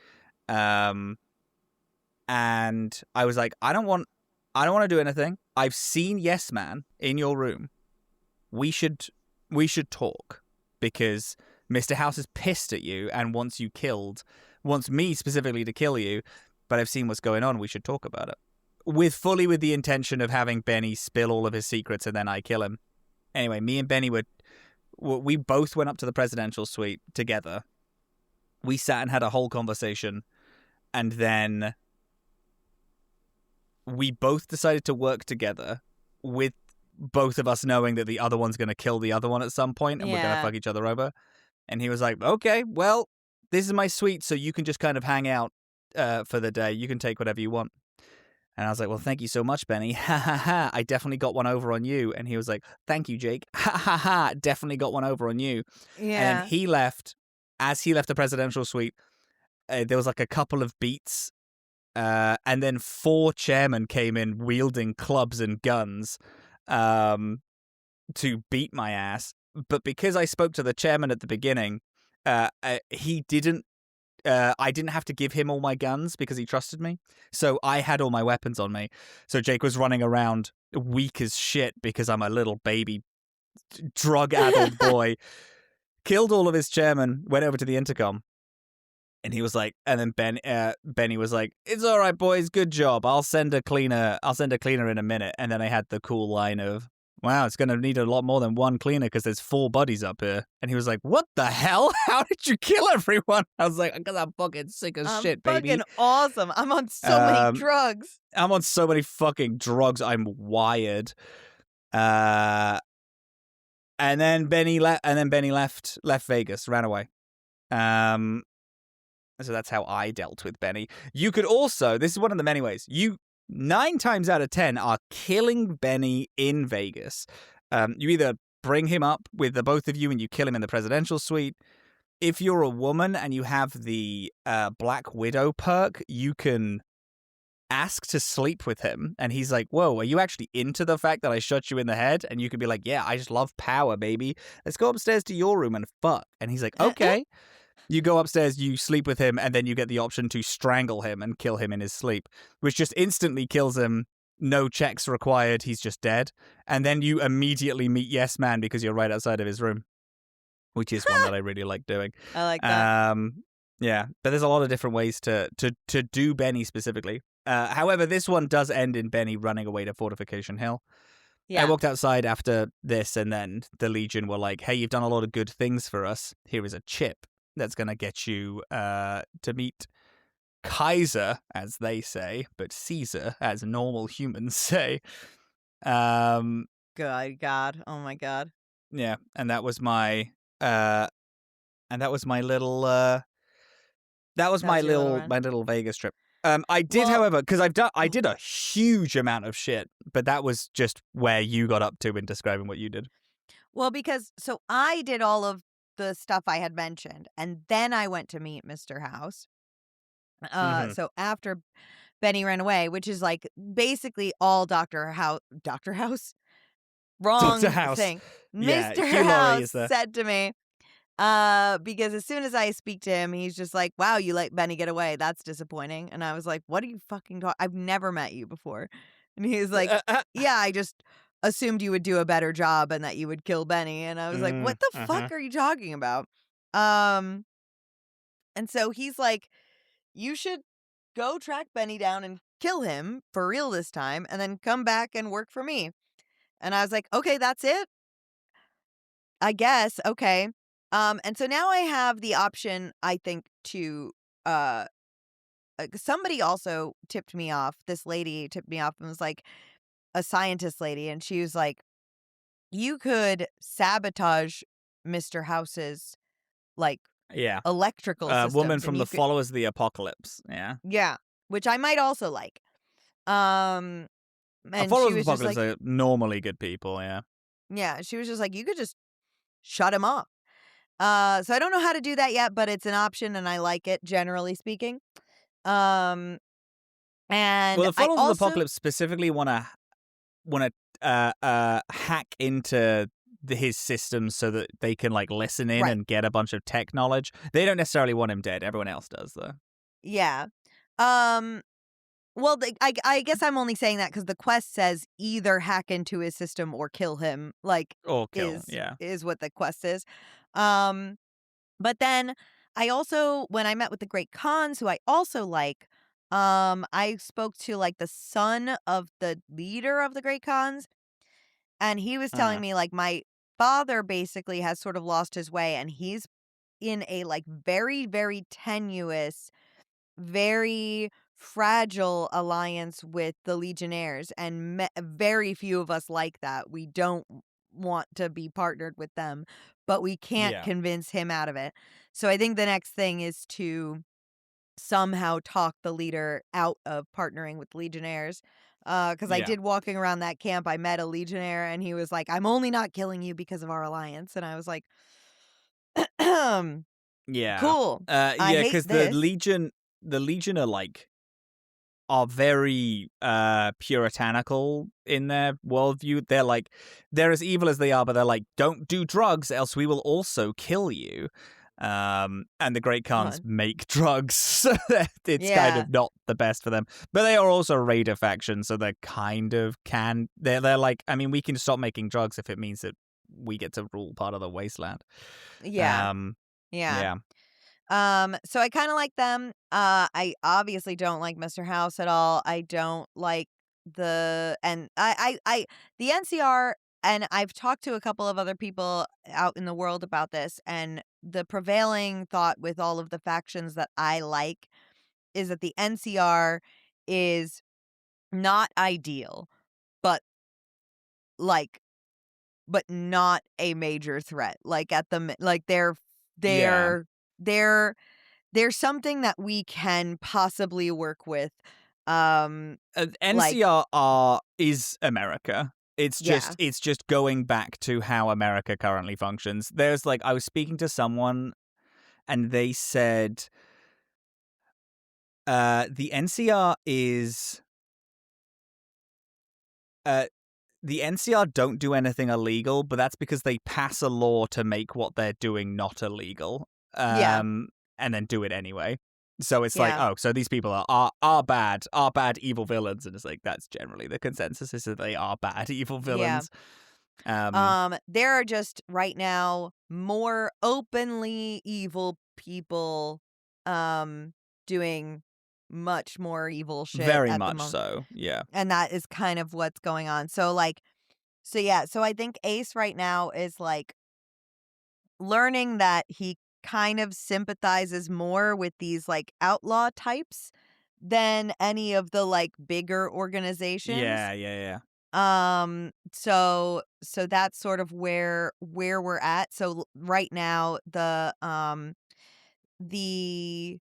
And I was like, I don't want to do anything. I've seen Yes Man in your room. We should talk, because Mr. House is pissed at you and wants me specifically to kill you, but I've seen what's going on. We should talk about it. With the intention of having Benny spill all of his secrets and then I kill him. Anyway, me and Benny we both went up to the presidential suite together. We sat and had a whole conversation, and then we both decided to work together, with both of us knowing that the other one's going to kill the other one at some point, and we're going to fuck each other over. And he was like, okay, well, this is my suite, so you can just kind of hang out for the day. You can take whatever you want. And I was like, well, thank you so much, Benny. Ha ha ha. I definitely got one over on you. And he was like, thank you, Jake. Ha ha ha. Definitely got one over on you. Yeah. And he left. As he left the presidential suite, there was like a couple of beats and then 4 chairmen came in wielding clubs and guns to beat my ass. But because I spoke to the chairman at the beginning, he didn't. I didn't have to give him all my guns because he trusted me. So I had all my weapons on me. So Jake was running around weak as shit because I'm a little baby drug-addled boy. Killed all of his chairmen, went over to the intercom. And he was like, and then Benny was like, "It's all right, boys. Good job. I'll send a cleaner in a minute." And then I had the cool line of, "Wow, it's going to need a lot more than one cleaner because there's 4 bodies up here." And he was like, "What the hell? How did you kill everyone?" I was like, "Because I'm fucking sick as shit, baby. Fucking awesome. I'm on so many drugs. I'm on so many fucking drugs. I'm wired." And then Benny left Vegas, ran away. So that's how I dealt with Benny. You could also, this is one of the many ways, you 9 times out of 10 are killing Benny in Vegas. You either bring him up with the both of you and you kill him in the presidential suite. If you're a woman and you have the Black Widow perk, you can ask to sleep with him. And he's like, "Whoa, are you actually into the fact that I shot you in the head?" And you could be like, "Yeah, I just love power, baby. Let's go upstairs to your room and fuck." And he's like, "Okay." You go upstairs, you sleep with him, and then you get the option to strangle him and kill him in his sleep, which just instantly kills him. No checks required. He's just dead. And then you immediately meet Yes Man because you're right outside of his room, which is one that I really like doing. I like that. Yeah, but there's a lot of different ways to do Benny specifically. However, this one does end in Benny running away to Fortification Hill. I Yeah. walked outside after this, and then the Legion were like, "Hey, you've done a lot of good things for us. Here is a chip that's going to get you to meet Kaiser, as they say, but Caesar, as normal humans say." Good God. Oh my God. Yeah, and that was my little That's your little run. my little Vegas trip. I did, Well, however, because I did a huge amount of shit, but that was just where you got up to in describing what you did. because so I did all of the stuff I had mentioned, and then I went to meet Mr. House. Mm-hmm. So after Benny ran away, which is like basically all Dr. House, Dr. wrong House. thing. Yeah, Mr. Hugh Laurie House is there. said to me, because as soon as I speak to him, he's just like, "Wow, you let Benny get away. That's disappointing." And I was like, "What are you fucking talking? I've never met you before." And he's like, "Yeah, I just assumed you would do a better job and that you would kill Benny." And I was like, "What the Uh-huh. fuck are you talking about?" Um, and so he's like, "You should go track Benny down and kill him for real this time, and then come back and work for me." And I was like, "Okay, that's it? I guess. Okay." And so now I have the option, I think, to uh somebody also tipped me off. This lady tipped me off and was like a scientist lady, and she was like, "You could sabotage Mr. House's like Yeah. electrical Woman systems, and from the you could Followers of the Apocalypse. Yeah. yeah, which I might also like." Um and Followers she of the was just Apocalypse like, are normally good people, yeah. yeah, she was just like, "You could just shut him off." So I don't know how to do that yet, but it's an option and I like it, generally speaking. Um, Well, and the I Followers of the also Apocalypse specifically wanna hack into his systems so that they can like listen in right. and get a bunch of tech knowledge. They don't necessarily want him dead. Everyone else does, though. Yeah. Um, well, I guess I'm only saying that because the quest says either hack into his system or kill him, like, Or kill. is Yeah. is what the quest is. Um, but then I also, when I met with the Great Khans, who I also like, I spoke to, like, the son of the leader of the Great Khans, and he was telling Uh, me, like, my father basically has sort of lost his way, and he's in a, like, very, very tenuous, very fragile alliance with the Legionnaires, and very few of us like that. We don't want to be partnered with them, but we can't yeah. convince him out of it. So I think the next thing is to somehow talk the leader out of partnering with Legionnaires. Because I Yeah. did, walking around that camp, I met a Legionnaire, and he was like, "I'm only not killing you because of our alliance." And I was like, Yeah. "Cool. I Yeah, hate because this." the Legion are like are very puritanical in their worldview. They're like, they're as evil as they are, but they're like, don't do drugs, else we will also kill you. And the Great Khans Fun. make drugs, so that it's kind Yeah. of not the best for them. But they are also a raider faction, so they're kind of they're like, I mean, we can stop making drugs if it means that we get to rule part of the wasteland. Yeah. Um, Yeah. yeah, So I kind of like them. I obviously don't like Mr. House at all. I don't like the NCR, and I've talked to a couple of other people out in the world about this, and the prevailing thought with all of the factions that I like is that the NCR is not ideal, but like but not a major threat. Like at the like yeah. they're they're there's something that we can possibly work with. Like NCR is America. yeah. It's just going back to how America currently functions. There's like, I was speaking to someone and they said the NCR is uh the NCR don't do anything illegal, but that's because they pass a law to make what they're doing not illegal. Yeah. And then do it anyway. So it's like, Yeah. oh, so these people are bad evil villains, and it's like that's generally the consensus is that they are bad evil Yeah. villains. Um, There are just right now more openly evil people doing much more evil shit very at the much moment. so. Yeah, And that is kind of what's going on. So I think Ace right now is like learning that he kind of sympathizes more with these like outlaw types than any of the like bigger organizations. yeah. So that's sort of where we're at. Right now the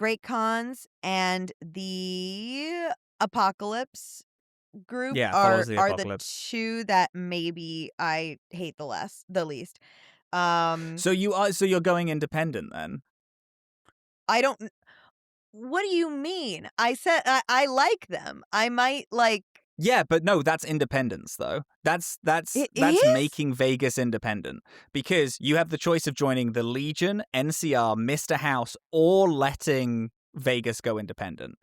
Great Khans and the Apocalypse group Yeah, follows the are the apocalypse. two that maybe I hate the least. Um So you're going independent then? I don't What do you mean? I said I like them. I might like Yeah, but no, that's independence though. it That's is? making Vegas independent because you have the choice of joining the Legion, NCR, Mr. House, or letting Vegas go independent,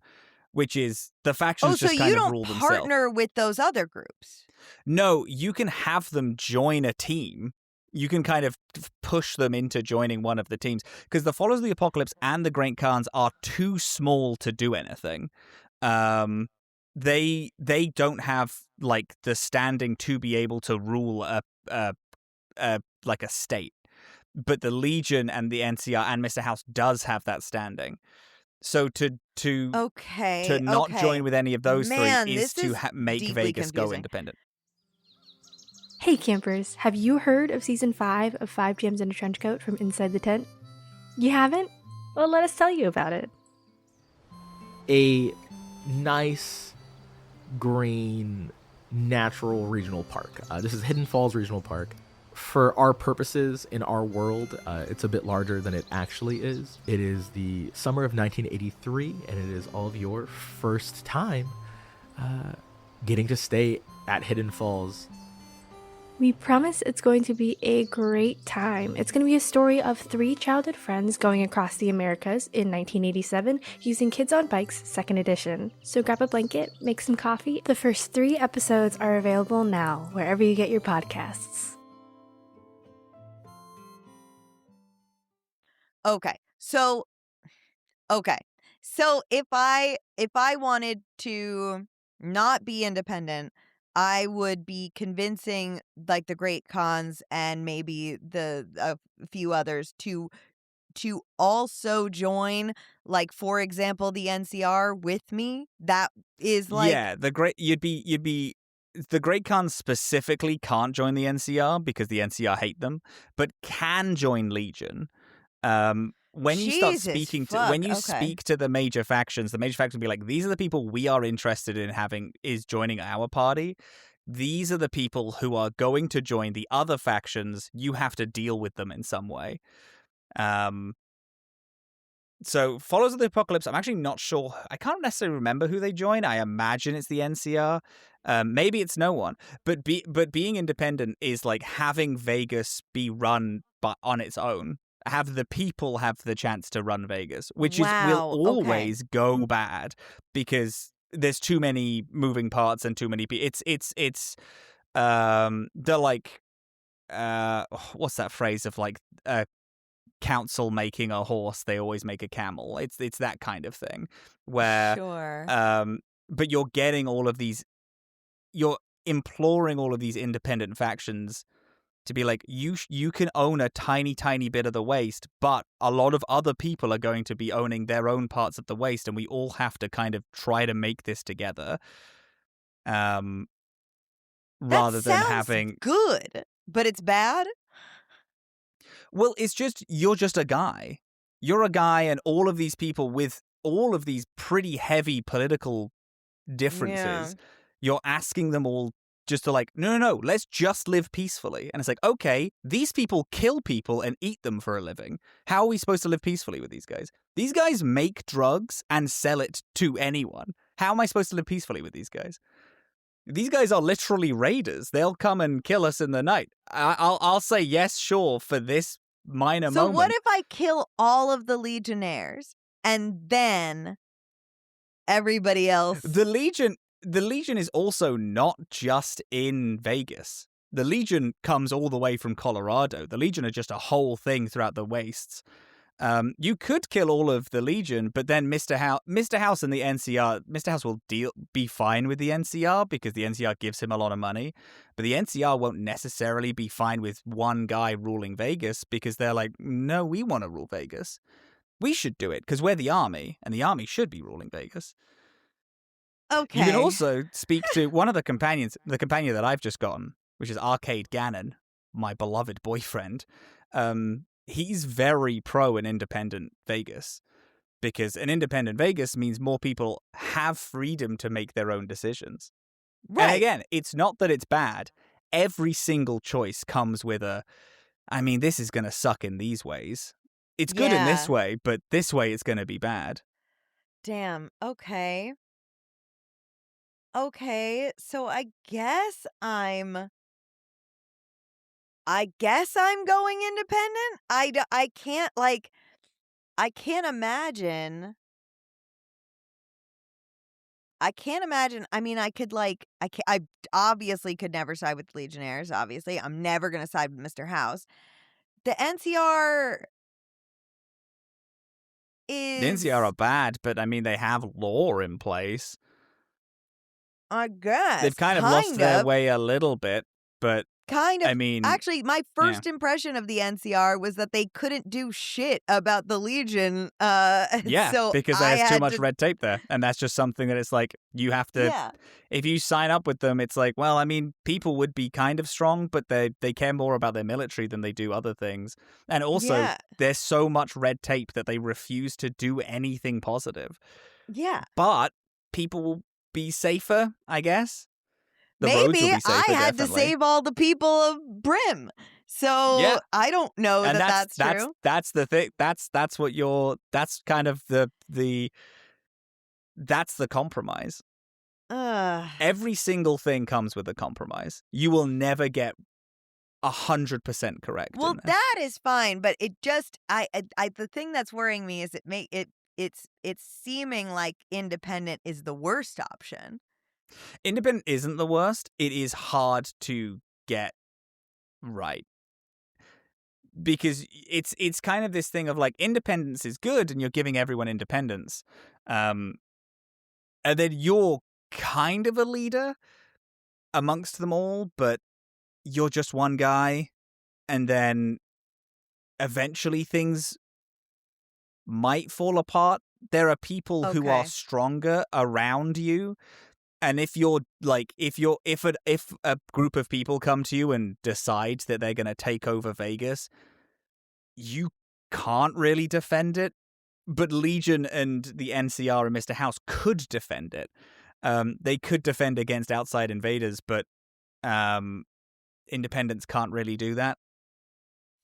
which is the Oh, factions so just you kind of don't rule themselves. partner with those other groups. No, you can have them join a team. You can kind of push them into joining one of the teams because the Followers of the Apocalypse and the Great Khans are too small to do anything. Um, they don't have like the standing to be able to rule a like a state, but the Legion and the NCR and Mr. House does have that standing. So to Okay, not join okay. with any of those three Man, is this to is make deeply Vegas go confusing. independent. Hey campers, have you heard of season 5 of 5 Gems in a Trench Coat from Inside the Tent? You haven't? Well, let us tell you about it. A nice green natural regional park. This is Hidden Falls Regional Park. For our purposes in our world, it's a bit larger than it actually is. It is the summer of 1983, and it is all of your first time getting to stay at Hidden Falls. We promise it's going to be a great time. It's going to be a story of 3 childhood friends going across the Americas in 1987 using Kids on Bikes 2nd edition. So grab a blanket, make some coffee. The first 3 episodes are available now, wherever you get your podcasts. Okay. Okay. So if I wanted to not be independent, I would be convincing like the Great Khans and maybe a few others to also join, like for example the NCR with me. That is like Yeah, you'd be the Great Khans specifically can't join the NCR because the NCR hate them, but can join Legion. Jesus When fuck. you Okay. speak to the major factions will be like, these are the people we are interested in having is joining our party. These are the people who are going to join the other factions. You have to deal with them in some way. Um, So, Followers of the Apocalypse, I'm actually not sure. I can't necessarily remember who they join. I imagine it's the NCR. Maybe it's no one. But being independent is like having Vegas be run on its own. Have the people have the chance to run Vegas, which will Wow. Okay. always go bad because there's too many moving parts and too many people. It's the like what's that phrase of like council making a horse, they always make a camel. It's that kind of thing where Sure. but you're getting all of these, you're imploring all of these independent factions to be like, you can own a tiny bit of the waste, but a lot of other people are going to be owning their own parts of the waste, and we all have to kind of try to make this together, rather That than sounds having good, but it's bad. Well, it's just, you're just a guy. You're a guy, and all of these people with all of these pretty heavy political differences, you're asking them all just to like, no, let's just live peacefully. And it's like, okay, these people kill people and eat them for a living. How are we supposed to live peacefully with these guys? These guys make drugs and sell it to anyone. How am I supposed to live peacefully with these guys? These guys are literally raiders. They'll come and kill us in the night. I'll say yes, sure, for this minor So moment. what if I kill all of the Legionnaires and then everybody else? The Legion is also not just in Vegas. The Legion comes all the way from Colorado. The Legion are just a whole thing throughout the wastes. You could kill all of the Legion, but then Mr. House and the NCR, Mr. House will be fine with the NCR because the NCR gives him a lot of money, but the NCR won't necessarily be fine with one guy ruling Vegas because they're like, no, we want to rule Vegas. We should do it because we're the army, and the army should be ruling Vegas. Okay. You can also speak to one of the companion that I've just gotten, which is Arcade Gannon, my beloved boyfriend. He's very pro an independent Vegas because an independent Vegas means more people have freedom to make their own decisions. Right. And again, it's not that it's bad. Every single choice comes with this is going to suck in these ways. It's good in this way, but this way it's going to be bad. Damn. Okay. Okay. So I guess I'm going independent. I can't imagine. I mean, I obviously could never side with Legionnaires. Obviously, I'm never going to side with Mr. House. The NCR is... The NCR are bad, but I mean, they have law in place. I guess. They've kind of lost their way a little bit, but kind of. I mean, actually, my first impression of the NCR was that they couldn't do shit about the Legion. So because there's too much red tape there, and that's just something that it's like you have to. Yeah. If you sign up with them, it's like, well, I mean, people would be kind of strong, but they care more about their military than they do other things, and also there's so much red tape that they refuse to do anything positive. Yeah. But people will be safer, I guess. The roads will Maybe be safer, I had definitely. to save all the people of Brim, so I don't know and that's true. That's the thing. That's what you're. That's kind of that's the compromise. Every single thing comes with a compromise. You will never get 100% correct. Well, that is fine, but it just the thing that's worrying me is it's seeming like independent is the worst option. Independent isn't the worst. It is hard to get right. Because it's kind of this thing of like independence is good and you're giving everyone independence. And then you're kind of a leader amongst them all, but you're just one guy. And then eventually things might fall apart. There are people who are stronger around you. And if you're like, if a group of people come to you and decide that they're going to take over Vegas, you can't really defend it. But Legion and the NCR and Mr. House could defend it. They could defend against outside invaders, but independents can't really do that.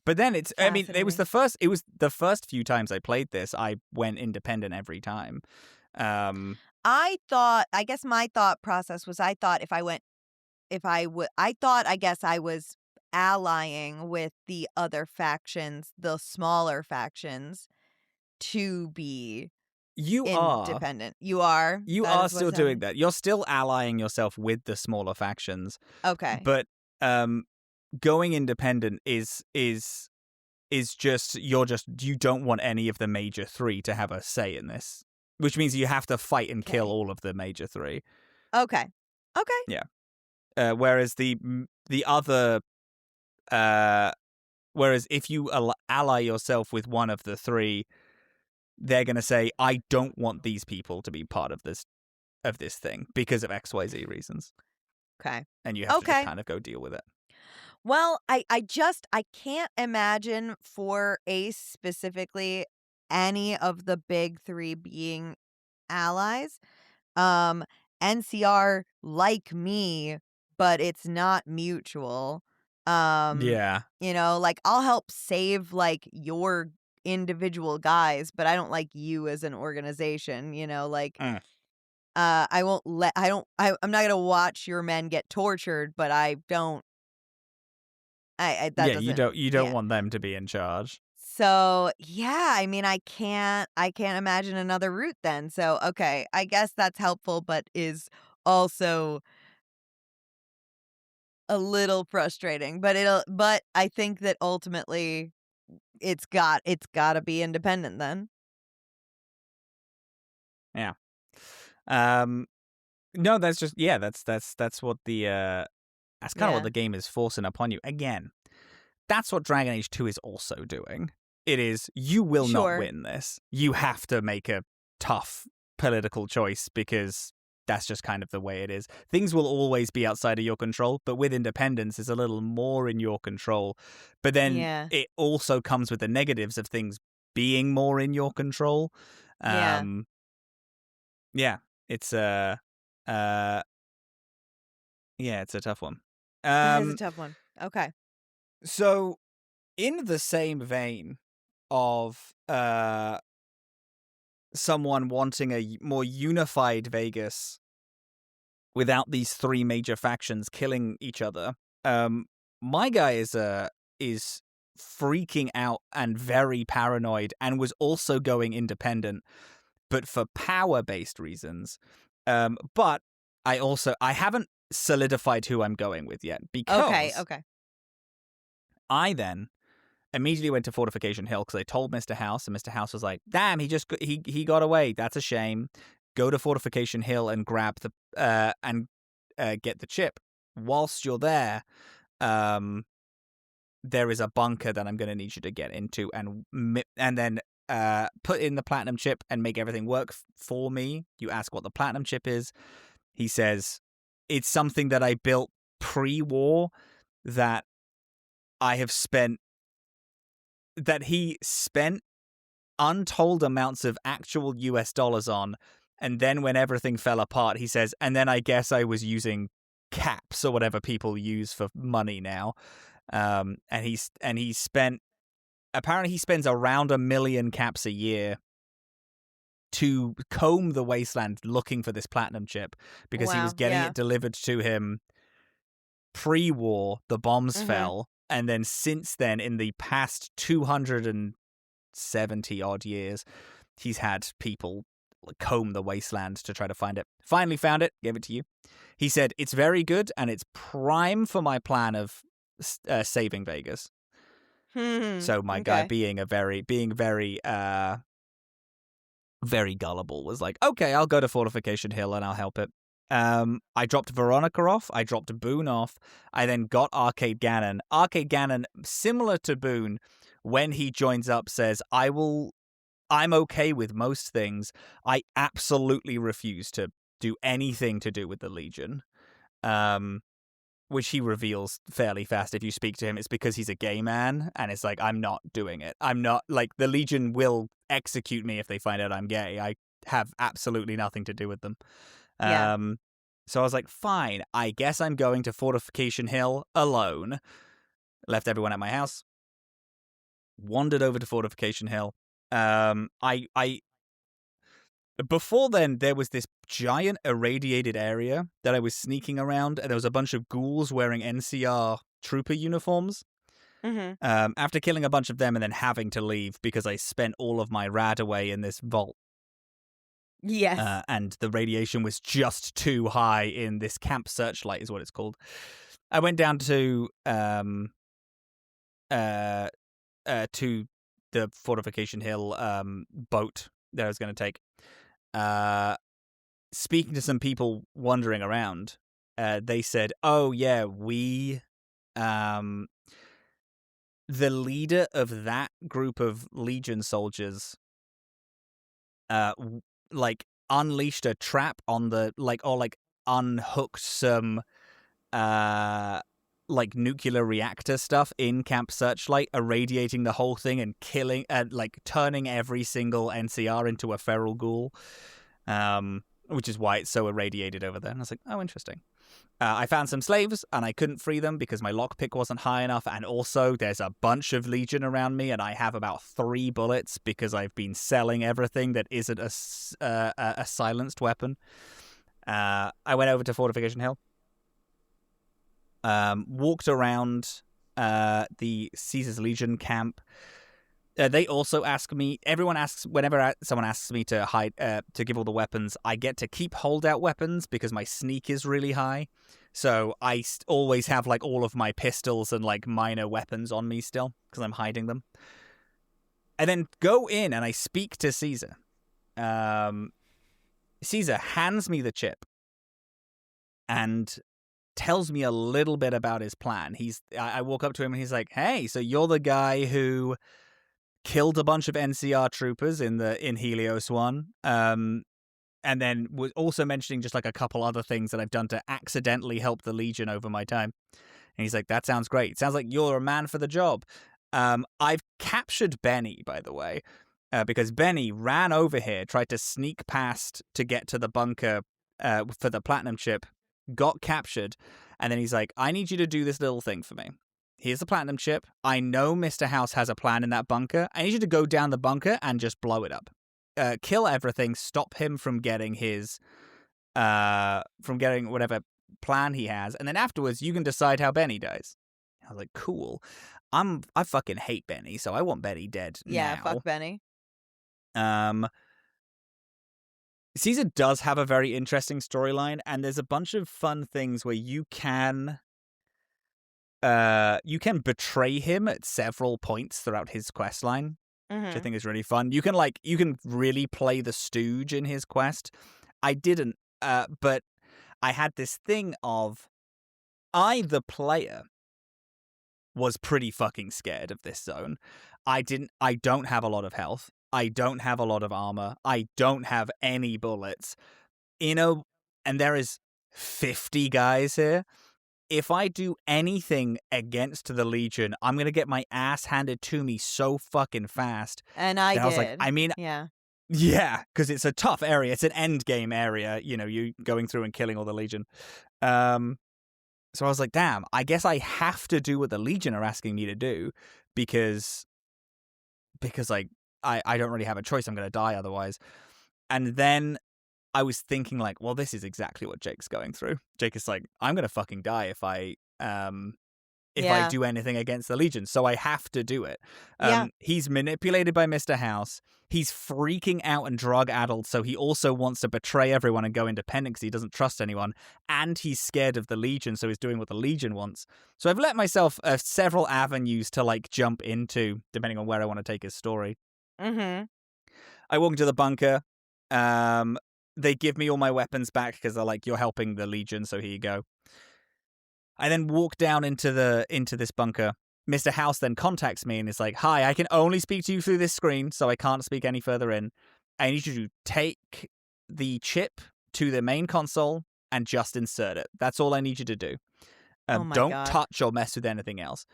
But then it was Fascinating. the first few times I played this, I went independent every time. I guess my thought process was I thought I guess I was allying with the other factions, the smaller factions, to be You are. independent. You are? You That are is still what's doing happening? that. You're still allying yourself with the smaller factions, Okay. but um going independent is just you don't want any of the major three to have a say in this, which means you have to fight and kill Okay. all of the major three. Okay. Okay. Yeah. Whereas the other whereas if you ally yourself with one of the three, they're going to say, I don't want these people to be part of this thing because of XYZ reasons. Okay. And you have to just Okay. kind of go deal with it. Well, I can't imagine for Ace specifically any of the big 3 being allies. Um, NCR like me, but it's not mutual. Yeah. Like I'll help save like your individual guys, but I don't like you as an organization, like Mm. I'm not going to watch your men get tortured, but I don't that Yeah, doesn't you don't yeah. want them to be in charge. So, yeah, I mean, I can't imagine another route then. So, okay, I guess that's helpful, but is also a little frustrating. But I think that ultimately it's got to be independent then. Yeah. Um no, that's just that's what the that's kind of what Yeah. the game is forcing upon you. Again, that's what Dragon Age 2 is also doing. It is, you will not Sure. win this. You have to make a tough political choice because that's just kind of the way it is. Things will always be outside of your control, but with independence, it's a little more in your control. But then Yeah. it also comes with the negatives of things being more in your control. Yeah. Um, yeah, it's uh, yeah, it's a tough one. That is a Um, tough one. Okay. so in the same vein of someone wanting a more unified Vegas without these three major factions killing each other, my guy is freaking out and very paranoid and was also going independent, but for power-based reasons. But I haven't solidified who I'm going with yet Okay. because Okay. I then immediately went to Fortification Hill because I told Mr. House, and Mr. House was like, "Damn, he got away. That's a shame. Go to Fortification Hill and grab the get the chip. Whilst you're there, there is a bunker that I'm going to need you to get into, and then put in the platinum chip and make everything work for me." You ask what the platinum chip is. He says it's something that I built pre-war that I have spent that he spent untold amounts of actual US dollars on. And then when everything fell apart, he says, and then I guess I was using caps or whatever people use for money now. And he spent, apparently he spends around 1 million caps a year to comb the wasteland looking for this platinum chip because he was Wow. getting Yeah. it delivered to him pre-war. The bombs Mhm. fell. And then since then, in the past 270 odd years, he's had people comb the wasteland to try to find it. Finally found it, gave it to you. He said, it's very good and it's prime for my plan of saving Vegas. Hmm. So my guy Okay. being very gullible was like, okay, I'll go to Fortification Hill and I'll help it. I dropped Veronica off. I dropped Boone off. I then got Arcade Gannon. Arcade Gannon, similar to Boone, when he joins up, says, I'm okay with most things. I absolutely refuse to do anything to do with the Legion. Which he reveals fairly fast. If you speak to him, it's because he's a gay man, and it's like, I'm not doing it. I'm not, like, the Legion will execute me if they find out I'm gay. I have absolutely nothing to do with them. Yeah. So I was like, fine, I guess I'm going to Fortification Hill alone. Left everyone at my house. wandered over to Fortification Hill. I before then, there was this giant irradiated area that I was sneaking around, and there was a bunch of ghouls wearing NCR trooper uniforms. Mm-hmm. After killing a bunch of them and then having to leave because I spent all of my rad away in this vault. Yes. And the radiation was just too high in this camp searchlight, is what it's called. I went down to the Fortification Hill boat that I was going to take. Speaking to some people wandering around, they said, "Oh yeah, the leader of that group of Legion soldiers, unleashed a trap on the unhooked some nuclear reactor stuff in Camp Searchlight, irradiating the whole thing and killing, turning every single NCR into a feral ghoul, which is why it's so irradiated over there." And I was like, oh, interesting. I found some slaves, and I couldn't free them because my lockpick wasn't high enough, and also there's a bunch of Legion around me, and I have about 3 bullets because I've been selling everything that isn't a silenced weapon. I went over to Fortification Hill. Walked around the Caesar's Legion camp. They also ask me. Everyone asks whenever someone asks me to hide to give all the weapons. I get to keep holdout weapons because my sneak is really high. So I always have all of my pistols and minor weapons on me still because I'm hiding them. And then go in and I speak to Caesar. Caesar hands me the chip and tells me a little bit about his plan. I walk up to him and he's like, "Hey, so you're the guy who killed a bunch of NCR troopers in Helios 1, and then was also mentioning just a couple other things that I've done to accidentally help the Legion over my time." And he's like, "That sounds great. Sounds like you're a man for the job." I've captured Benny, by the way, because Benny ran over here, tried to sneak past to get to the bunker for the platinum chip, got captured, and then he's like, "I need you to do this little thing for me. Here's the platinum chip. I know Mr. House has a plan in that bunker. I need you to go down the bunker and just blow it up. Kill everything, stop him from getting his whatever plan he has, and then afterwards you can decide how Benny dies." I was like, "Cool. I fucking hate Benny, so I want Benny dead Yeah, now." fuck Benny. Caesar does have a very interesting storyline, and there's a bunch of fun things where you can betray him at several points throughout his quest line, which I think is really fun. You can really play the stooge in his quest. I didn't, but I had this thing of the player was pretty fucking scared of this zone. I don't have a lot of health. I don't have a lot of armor. I don't have any bullets. And there is 50 guys here. If I do anything against the Legion, I'm going to get my ass handed to me so fucking fast. And I did. Was like, yeah, because it's a tough area. It's an end game area, you going through and killing all the Legion. So I was like, damn, I guess I have to do what the Legion are asking me to do because I don't really have a choice. I'm going to die otherwise. And then I was thinking well, this is exactly what Jake's going through. Jake is like, I'm going to fucking die if I do anything against the Legion. So I have to do it. He's manipulated by Mr. House. He's freaking out and drug-addled, so he also wants to betray everyone and go independent because he doesn't trust anyone. And he's scared of the Legion, so he's doing what the Legion wants. So I've let myself several avenues to jump into, depending on where I want to take his story. Mm-hmm. I walk into the bunker. They give me all my weapons back because they're like, "You're helping the Legion, so here you go." I then walk down into this bunker. Mr. House then contacts me and is like, "Hi, I can only speak to you through this screen, so I can't speak any further in. I need you to take the chip to the main console and just insert it. That's all I need you to do. Oh my don't God. touch or mess with anything else."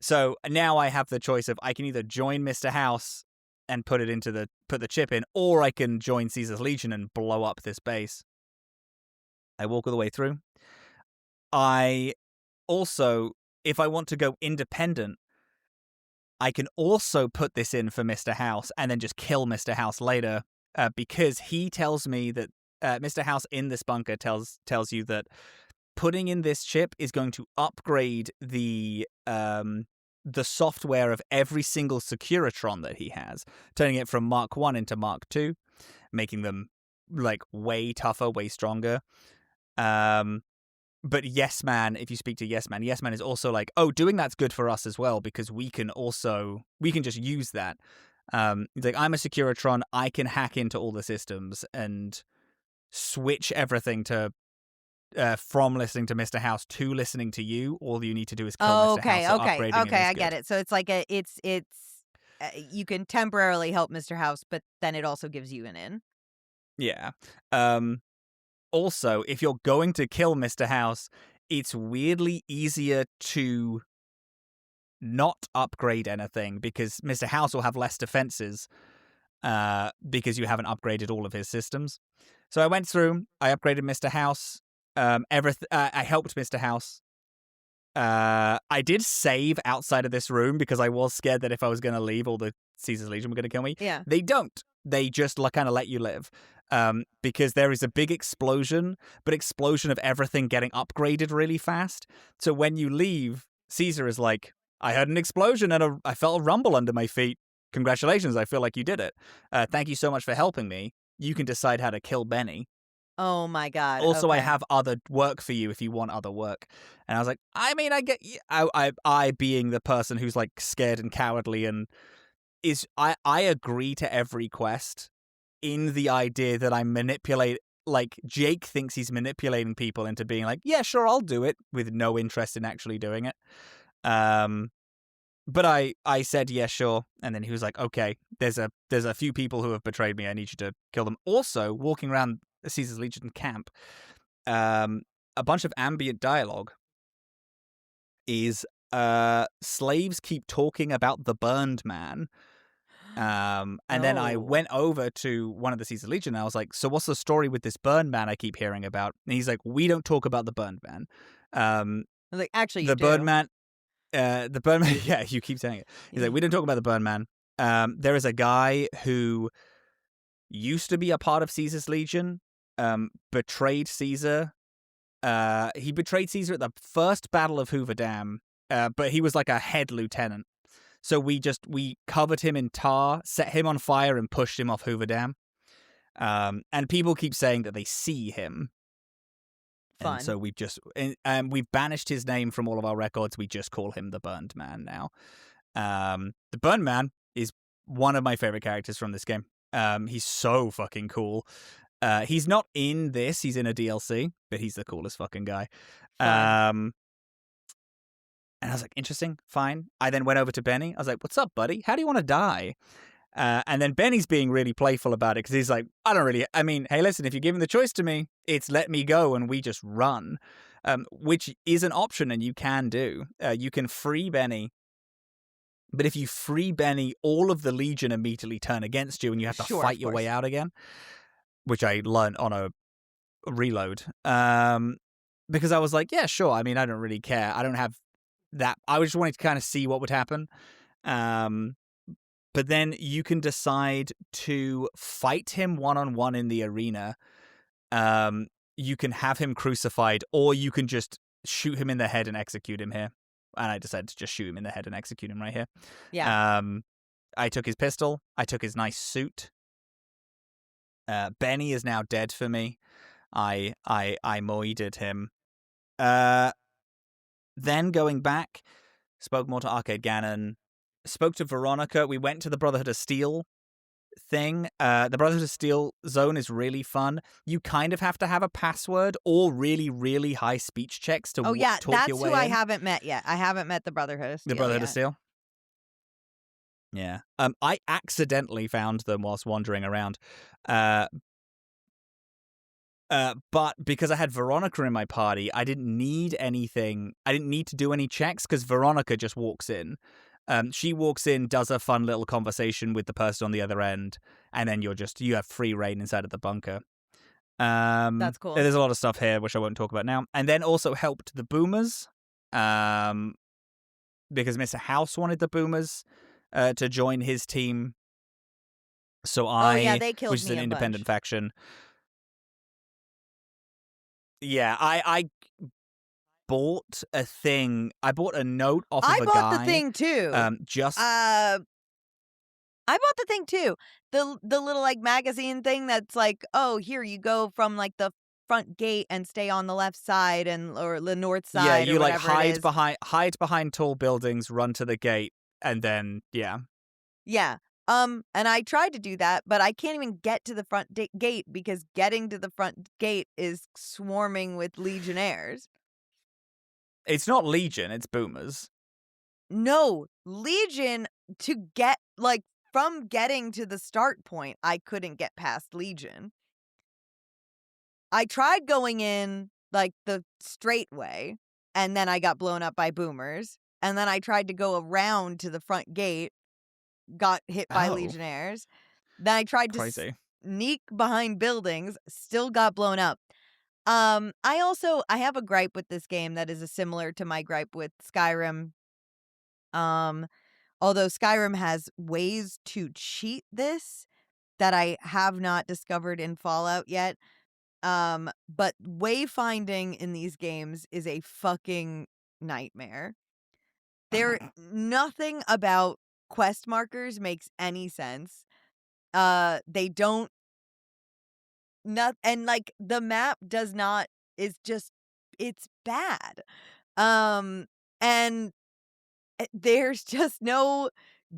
So now I have the choice of I can either join Mr. House and put the chip in, or I can join Caesar's Legion and blow up this base. I walk all the way through. I also, if I want to go independent, I can also put this in for Mr. House and then just kill Mr. House later, because he tells me that Mr. House in this bunker tells you that putting in this chip is going to upgrade the software of every single Securitron that he has, turning it from Mark 1 into Mark 2, making them like way tougher, way stronger. But Yes Man, if you speak to Yes Man is also like, oh, doing that's good for us as well, because we can just use that. He's like, I'm a Securitron, I can hack into all the systems and switch everything to from listening to Mr. House to listening to you. All you need to do is kill Mr. House. So upgrading him is I good. get it. So it's like it's you can temporarily help Mr. House, but then it also gives you an in. Yeah. Also, if you're going to kill Mr. House, it's weirdly easier to not upgrade anything because Mr. House will have less defenses because you haven't upgraded all of his systems. So I went through, I upgraded Mr. House. I helped Mr. House. I did save outside of this room because I was scared that if I was going to leave, all the Caesar's Legion were going to kill me. Yeah. They don't. They just kind of let you live. Because there is a big explosion, but explosion of everything getting upgraded really fast. So when you leave, Caesar is like, I heard an explosion and I felt a rumble under my feet. Congratulations, I feel like you did it. Thank you so much for helping me. You can decide how to kill Benny. Oh my God. Also, okay. I have other work for you if you want other work. And I was like, I mean, I get I being the person who's like scared and cowardly and I agree to every quest in the idea that I manipulate, like Jake thinks he's manipulating people into being like, yeah, sure, I'll do it with no interest in actually doing it. But I said, yeah, sure. And then he was like, okay, there's a few people who have betrayed me. I need you to kill them. Also, walking around Caesar's Legion camp, a bunch of ambient dialogue is slaves keep talking about the burned man. And then I went over to one of the Caesar Legion and I was like, so what's the story with this burned man I keep hearing about? And he's like, we don't talk about the burned man. I was like, actually, the burned man, yeah, you keep saying it. He's like, we don't talk about the burned man. There is a guy who used to be a part of Caesar's Legion, betrayed Caesar. He betrayed Caesar at the first Battle of Hoover Dam, but he was like a head lieutenant. So we covered him in tar, set him on fire, and pushed him off Hoover Dam. And people keep saying that they see him. Fun. And so we've banished his name from all of our records. We just call him the Burned Man now. The Burned Man is one of my favorite characters from this game. He's so fucking cool. He's not in this. He's in a DLC, but he's the coolest fucking guy. And I was like, interesting, fine. I then went over to Benny. I was like, what's up, buddy? How do you want to die? And then Benny's being really playful about it because he's like, hey, listen, if you're giving the choice to me, it's let me go and we just run, which is an option and you can do. You can free Benny. But if you free Benny, all of the Legion immediately turn against you and you have to fight your way out again, which I learned on a reload. Because I was like, yeah, sure. I mean, I don't really care. I don't have that. I just wanted to kind of see what would happen. But then you can decide to fight him one-on-one in the arena. You can have him crucified, or you can just shoot him in the head and execute him here. And I decided to just shoot him in the head and execute him right here. Yeah. I took his pistol. I took his nice suit. Benny is now dead for me. I moided him. Then going back, spoke more to Arcade Ganon, spoke to Veronica. We went to the Brotherhood of Steel thing. The Brotherhood of Steel zone is really fun. You kind of have to have a password or really, really high speech checks to talk your way in. That's who I haven't met yet. I haven't met the Brotherhood of Steel. The Brotherhood of Steel? Yeah. I accidentally found them whilst wandering around. But because I had Veronica in my party, I didn't need anything. I didn't need to do any checks because Veronica just walks in. She walks in, does a fun little conversation with the person on the other end, and then you have free reign inside of the bunker. That's cool. There's a lot of stuff here which I won't talk about now. And then also helped the boomers, because Mr. House wanted the boomers. to join his team. So they killed which is me an a independent bunch. faction. Yeah, I bought a thing. I bought a note off of I a bought guy. the thing too. Just I bought the thing too. The little like magazine thing that's like, oh, here you go from like the front gate and stay on the left side or the north yeah, side you or like whatever it is. hide behind tall buildings, run to the gate, and then yeah. Yeah. And I tried to do that, but I can't even get to the front gate because getting to the front gate is swarming with legionnaires. It's not Legion, it's boomers. No, Legion to get like from getting to the start point, I couldn't get past Legion. I tried going in like the straight way, and then I got blown up by boomers. And then I tried to go around to the front gate, got hit by Oh. legionnaires. Then I tried to Crazy. sneak behind buildings, still got blown up. I have a gripe with this game that is similar to my gripe with Skyrim. Although Skyrim has ways to cheat this that I have not discovered in Fallout yet. But wayfinding in these games is a fucking nightmare. Nothing about quest markers makes any sense. They don't and like the map does not it's bad. And there's just no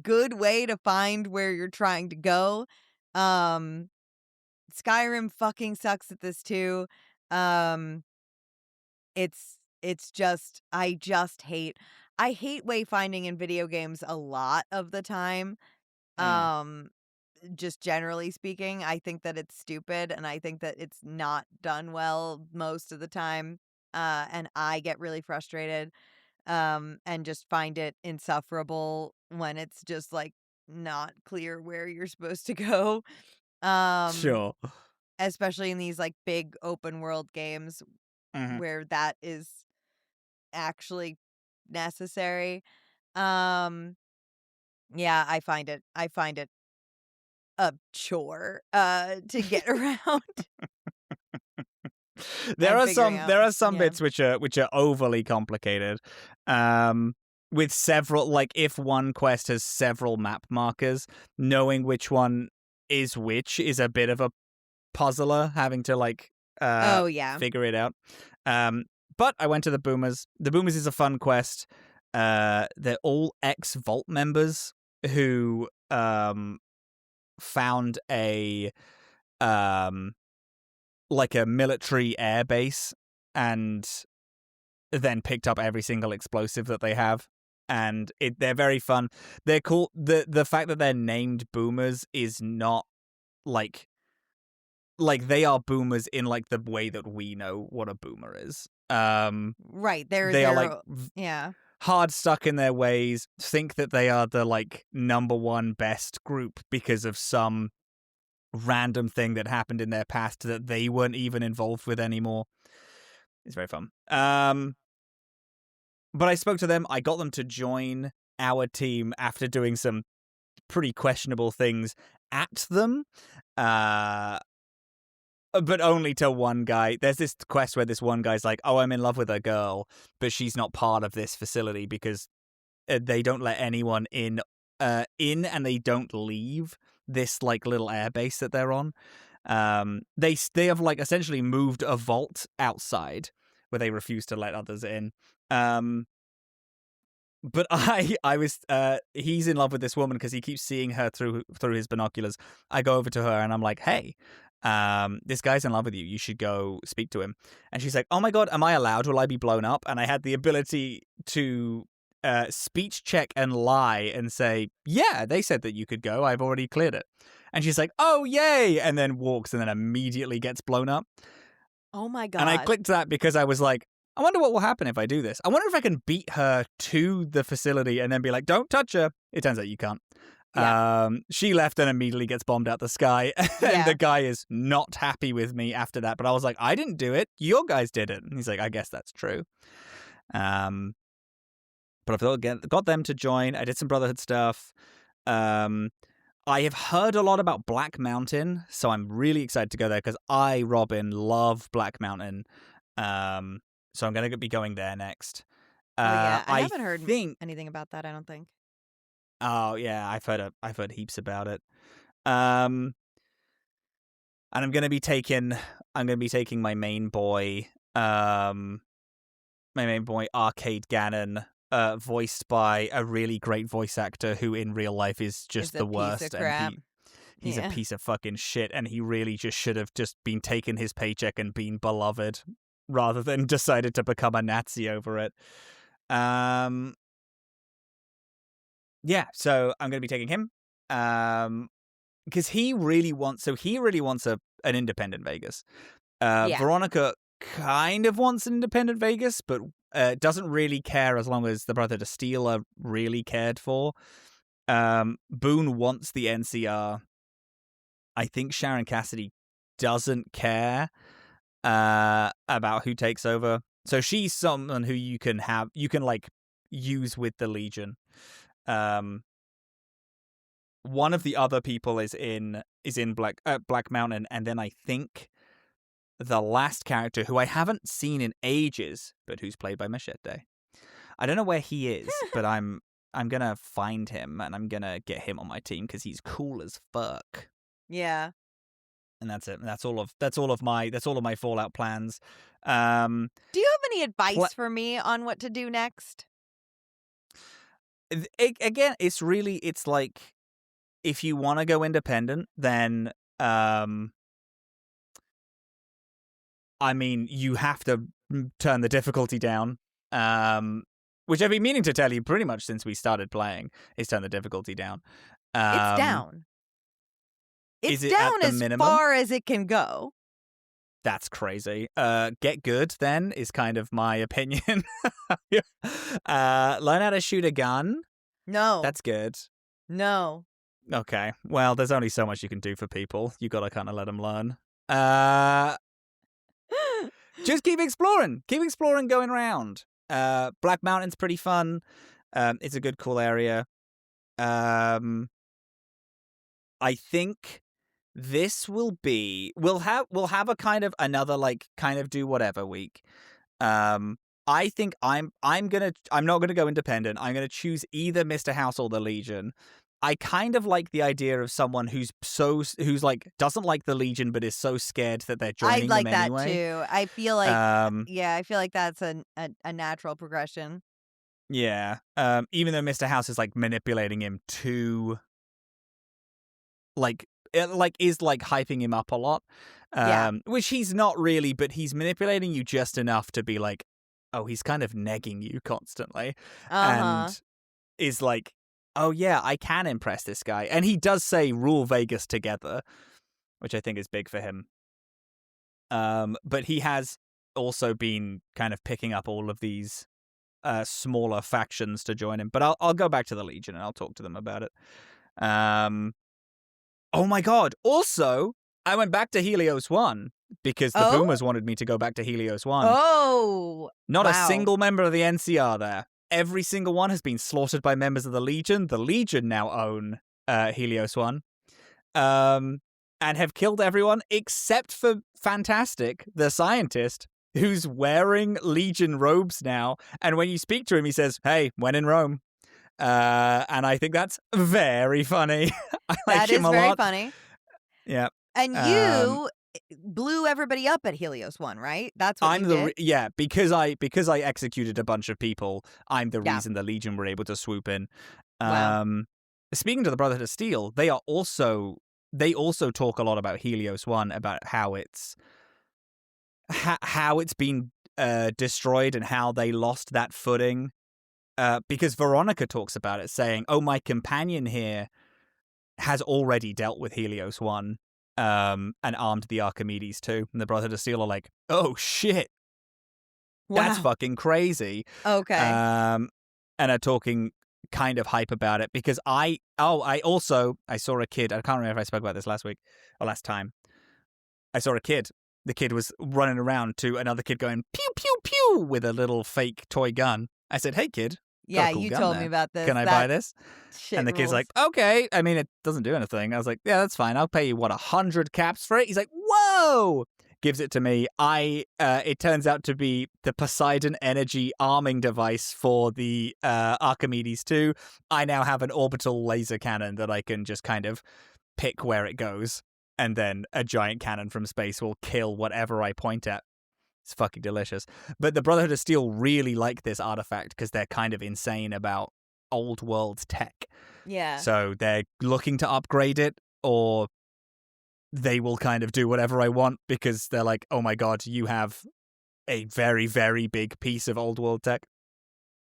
good way to find where you're trying to go. Skyrim fucking sucks at this too. It's just I hate wayfinding in video games a lot of the time. Just generally speaking, I think that it's stupid and I think that it's not done well most of the time. And I get really frustrated and just find it insufferable when it's just like not clear where you're supposed to go. Sure. Especially in these like big open world games where that is actually necessary. Yeah, I find it a chore to get around. There are figuring some out, bits which are overly complicated. With several, like if one quest has several map markers, knowing which one is which is a bit of a puzzler, having to like figure it out. But I went to the Boomers. The Boomers is a fun quest. They're all ex-Vault members who found a like a military air base and then picked up every single explosive that they have. And they're very fun. They're cool. The fact that they're named Boomers is not like they are boomers in like the way that we know what a boomer is. Right. They are like yeah. hard stuck in their ways, think that they are the like number one best group because of some random thing that happened in their past that they weren't even involved with anymore. It's very fun. But I spoke to them. I got them to join our team after doing some pretty questionable things at them. But only to one guy. There's this quest where this one guy's like, oh, I'm in love with a girl, but she's not part of this facility because they don't let anyone in and they don't leave this like little airbase that they're on. They have like essentially moved a vault outside where they refuse to let others in. But he's in love with this woman because he keeps seeing her through his binoculars. I go over to her and I'm like, hey, this guy's in love with you. You should go speak to him. And she's like, oh my God, am I allowed? Will I be blown up? And I had the ability to speech check and lie and say, yeah, they said that you could go. I've already cleared it. And she's like, oh, yay. And then walks and then immediately gets blown up. Oh my God. And I clicked that because I was like, I wonder what will happen if I do this. I wonder if I can beat her to the facility and then be like, don't touch her. It turns out you can't. Yeah. She left and immediately gets bombed out the sky. And the guy is not happy with me after that. But I was like, I didn't do it. Your guys did it. And he's like, I guess that's true. But I've got them to join. I did some Brotherhood stuff. I have heard a lot about Black Mountain, so I'm really excited to go there because I, Robin, love Black Mountain. So I'm going to be going there next. I I haven't heard think. anything about that, I don't think. Oh yeah, I've heard heaps about it. And I'm going to be taking my main boy, Arcade Gannon, voiced by a really great voice actor who in real life is just It's the a piece worst, of crap. and he's Yeah. a piece of fucking shit, and he really just should have just been taking his paycheck and been beloved rather than decided to become a Nazi over it. Yeah, so I'm going to be taking him. Because he really wants an independent Vegas. Yeah. Veronica kind of wants an independent Vegas, but doesn't really care as long as the Brother to Steel are really cared for. Boone wants the NCR. I think Sharon Cassidy doesn't care about who takes over. So she's someone who you can like use with the Legion. One of the other people is in Black Mountain, and then I think the last character who I haven't seen in ages, but who's played by Machete. I don't know where he is, but I'm gonna find him and I'm gonna get him on my team because he's cool as fuck. Yeah. And that's it. That's all of my Fallout plans. Do you have any advice for me on what to do next? Again, it's like, if you want to go independent, then I mean, you have to turn the difficulty down. Which I've been meaning to tell you pretty much since we started playing, is turn the difficulty down. It's down. It's it down at the as minimum? far as it can go. That's crazy. Get good, then, is kind of my opinion. Learn how to shoot a gun. No. That's good. No. Okay. Well, there's only so much you can do for people. You got to kind of let them learn. Just keep exploring. Keep exploring, going around. Black Mountain's pretty fun. It's a good, cool area. I think this will be. We'll have a kind of another kind of do whatever week. I think I'm not gonna go independent. I'm gonna choose either Mr. House or the Legion. I kind of like the idea of someone who's doesn't like the Legion but is so scared that they're joining I like them that anyway. too. I feel like I feel like that's a natural progression. Yeah. Even though Mr. House is manipulating him to is hyping him up a lot. Which he's not really, but he's manipulating you just enough to be like, oh, he's kind of negging you constantly. And is like, oh yeah, I can impress this guy. And he does say rule Vegas together, which I think is big for him. But he has also been kind of picking up all of these smaller factions to join him. But I'll go back to the Legion and I'll talk to them about it. Oh my god. Also, I went back to Helios 1 because the Boomers wanted me to go back to Helios 1. Oh. Not a single member of the NCR there. Every single one has been slaughtered by members of the Legion. The Legion now own Helios 1. And have killed everyone except for Fantastic, the scientist, who's wearing Legion robes now. And when you speak to him, he says, "Hey, when in Rome." And I think that's very funny. I like him a lot. That is very funny. Yeah. And you blew everybody up at Helios 1, right? That's what you did? because I executed a bunch of people. I'm the reason the Legion were able to swoop in. Wow. Speaking to the Brotherhood of Steel, they also talk a lot about Helios 1, about how it's been destroyed and how they lost that footing. Because Veronica talks about it, saying, "Oh, my companion here has already dealt with Helios 1 and armed the Archimedes too." And the Brotherhood of Steel are like, "Oh shit, that's fucking crazy." Okay. And are talking kind of hype about it because I saw a kid. I can't remember if I spoke about this last week or last time. I saw a kid. The kid was running around to another kid going pew pew pew with a little fake toy gun. I said, "Hey kid, Yeah, cool you gun told there. me about this. Can I That buy this? shit And the kid's rules. like, okay. I mean, it doesn't do anything. I was like, yeah, that's fine. I'll pay you, 100 caps for it? He's like, whoa! Gives it to me. It turns out to be the Poseidon Energy arming device for the Archimedes 2. I now have an orbital laser cannon that I can just kind of pick where it goes. And then a giant cannon from space will kill whatever I point at. It's fucking delicious. But the Brotherhood of Steel really like this artifact because they're kind of insane about old world tech. Yeah. So they're looking to upgrade it, or they will kind of do whatever I want because they're like, oh my god, you have a very, very big piece of old world tech.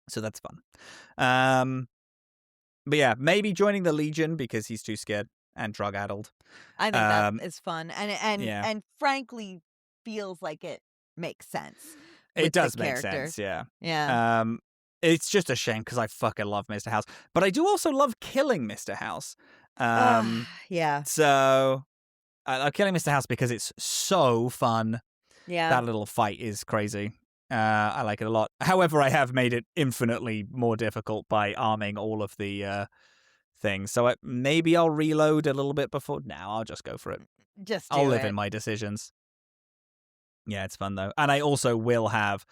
So that's fun. But yeah, maybe joining the Legion because he's too scared and drug addled. I think that is fun, yeah. and frankly feels like it makes sense. It with does the make character. sense, yeah. Yeah. It's just a shame because I fucking love Mr. House, but I do also love killing Mr. House. Yeah. So I love killing Mr. House because it's so fun. Yeah. That little fight is crazy. I like it a lot. However, I have made it infinitely more difficult by arming all of the things. So maybe I'll reload a little bit before. Now I'll just go for it. I'll live in my decisions. Yeah, it's fun though. And I also will have...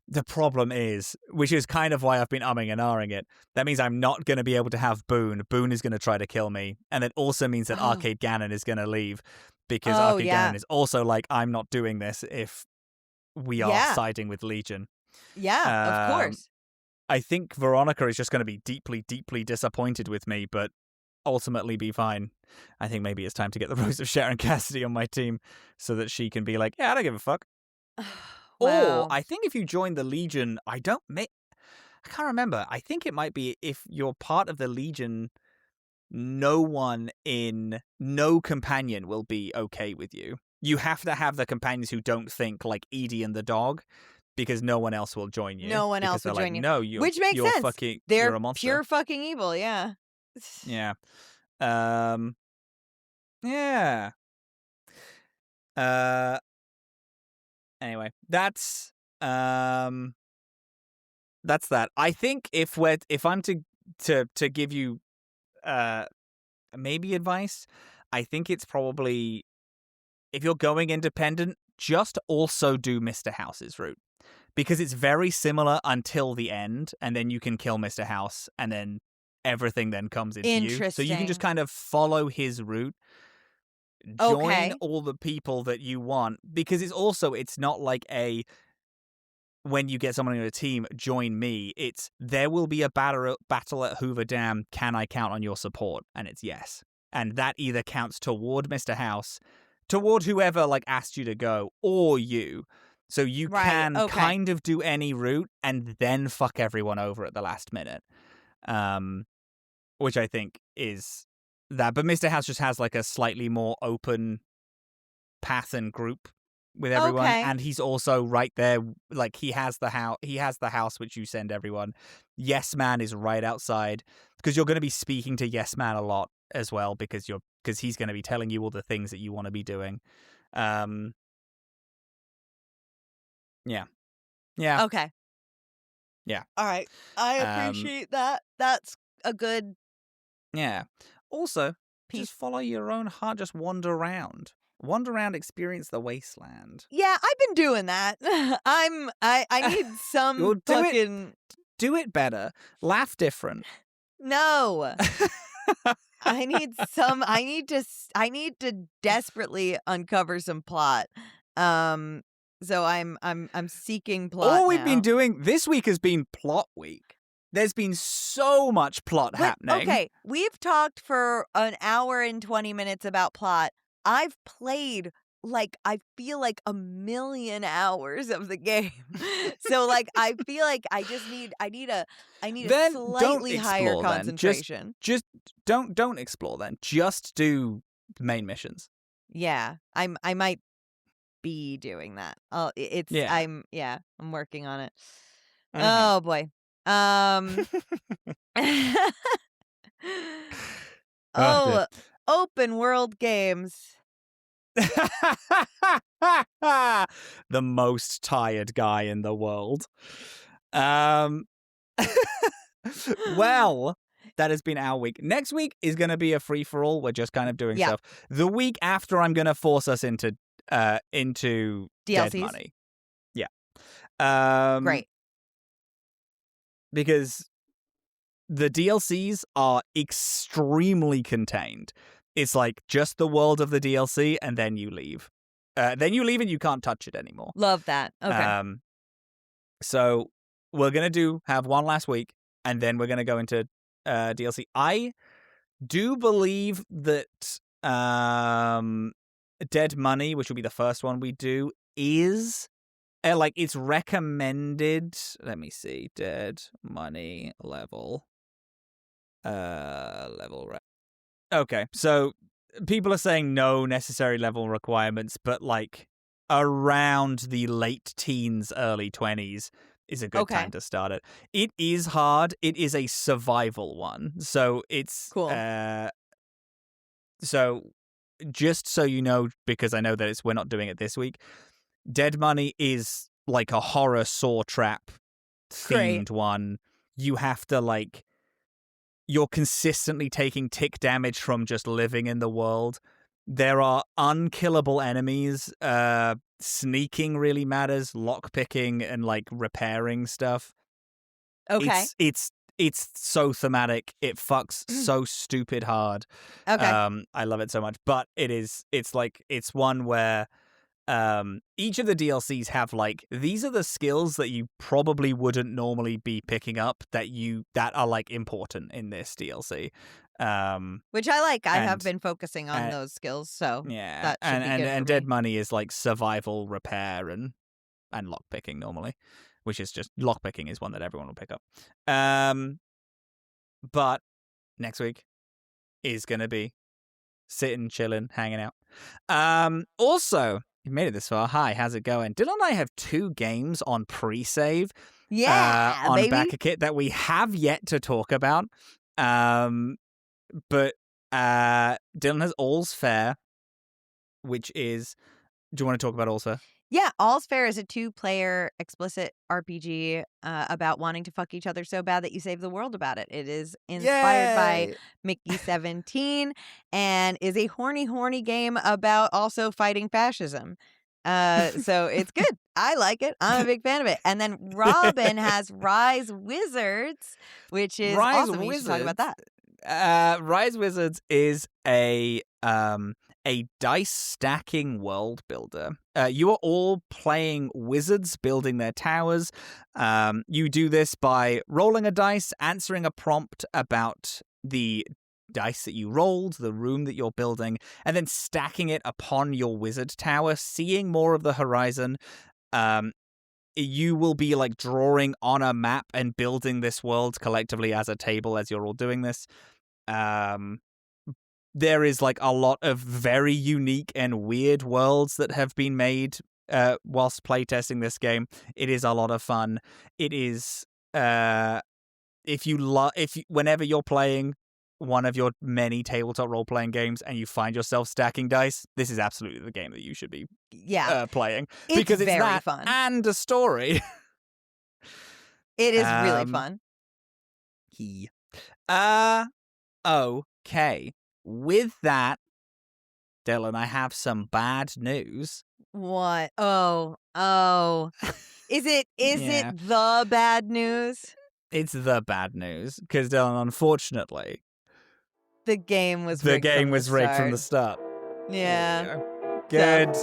The problem is, which is kind of why I've been umming and ahhing it, that means I'm not going to be able to have Boone. Boone is going to try to kill me. And it also means that Arcade Gannon is going to leave because Arcade Gannon is also like, I'm not doing this if we are siding with Legion. Yeah, of course. I think Veronica is just going to be deeply, deeply disappointed with me, but ultimately be fine. I think maybe it's time to get the Rose of Sharon Cassidy on my team so that she can be like, yeah, I don't give a fuck. Wow. Or I think if you join the Legion, I can't remember. I think it might be if you're part of the Legion, no companion will be okay with you. You have to have the companions who don't think like Edie and the dog, because no one else will join you. No one else will join you. No, Which makes you're sense. Fucking, They're you're a monster. pure fucking evil. Yeah. Yeah. Yeah. Anyway, that's that. I think if I'm to give you maybe advice, I think it's probably, if you're going independent, just also do Mr. House's route, because it's very similar until the end, and then you can kill Mr. House, and then everything then comes into you. So you can just kind of follow his route. Join all the people that you want, because it's not like when you get someone on your team, join me. It's, there will be a battle at Hoover Dam. Can I count on your support? And it's yes. And that either counts toward Mr. House, toward whoever like asked you to go, or you. So you can kind of do any route and then fuck everyone over at the last minute. Which I think is that. But Mr. House just has like a slightly more open path and group with everyone, and he's also right there. Like he has the house which you send everyone. Yes Man is right outside, because you're going to be speaking to Yes Man a lot as well, because he's going to be telling you all the things that you want to be doing. Yeah. Okay. Yeah. All right. I appreciate that. That's a good. Yeah. Also, just follow your own heart. Just wander around, experience the wasteland. Yeah, I've been doing that. I need some fucking. Do it better. Laugh different. No. I need to desperately uncover some plot. So I'm seeking plot. All we've been doing this week has been plot week. There's been so much plot happening. Okay, we've talked for an hour and 20 minutes about plot. I've played I feel like 1,000,000 hours of the game. So I feel like I need a slightly higher concentration. Just don't explore then. Just do main missions. Yeah, I might be doing that. I'm working on it. Okay. Oh boy. Open world games. The most tired guy in the world. Well, that has been our week. Next week is going to be a free-for-all. We're just kind of doing stuff. The week after, I'm going to force us into Dead DLCs? Money. Yeah. Great. Because the DLCs are extremely contained. It's like just the world of the DLC, and then you leave. Then you leave and you can't touch it anymore. Love that. Okay. So we're going to have one last week, and then we're going to go into DLC. I do believe that Dead Money, which will be the first one we do, is like it's recommended. Let me see. Dead Money level. Okay, so people are saying no necessary level requirements, but like around the late teens, early 20s is a good time to start it. It is hard. It is a survival one. So it's cool. So just so you know, because I know that we're not doing it this week, Dead Money is like a horror saw trap themed one. You have to like you're consistently taking tick damage from just living in the world. There are unkillable enemies. Sneaking really matters. Lockpicking and like repairing stuff. Okay. It's so thematic. It fucks so stupid hard. Okay. I love it so much. But it's one where each of the DLCs have like these are the skills that you probably wouldn't normally be picking up that are like important in this DLC. Which I like. I have been focusing on those skills, so yeah. that should be good and for Dead me. Money is like survival, repair, and lockpicking normally, which is just lockpicking is one that everyone will pick up. But next week is gonna be sitting, chilling, hanging out. Also. You made it this far. Hi, how's it going? Dillin and I have 2 games on pre-save. On baby. Back-A-Kit that we have yet to talk about. But Dillin has All's Fair, which is... Do you want to talk about All's Fair? Yeah, All's Fair is a 2-player explicit RPG about wanting to fuck each other so bad that you save the world about it. It is inspired by Mickey 17 and is a horny game about also fighting fascism. So it's good. I like it. I'm a big fan of it. And then Robin has Rise Wizards, which is awesome. You should talk about that. Rise Wizards is a dice stacking world builder. You are all playing wizards building their towers. You do this by rolling a dice, answering a prompt about the dice that you rolled, the room that you're building, and then stacking it upon your wizard tower, seeing more of the horizon. You will be like drawing on a map and building this world collectively as a table as you're all doing this. There is like a lot of very unique and weird worlds that have been made whilst playtesting this game. It is a lot of fun. It is whenever you're playing one of your many tabletop role-playing games and you find yourself stacking dice, this is absolutely the game that you should be playing. Because it's very that fun. And a story. It is really fun. Okay. With that, Dillin, I have some bad news. What? Oh. Is it the bad news? It's the bad news. Because, Dillin, unfortunately... The game was rigged from the start. Yeah. Good.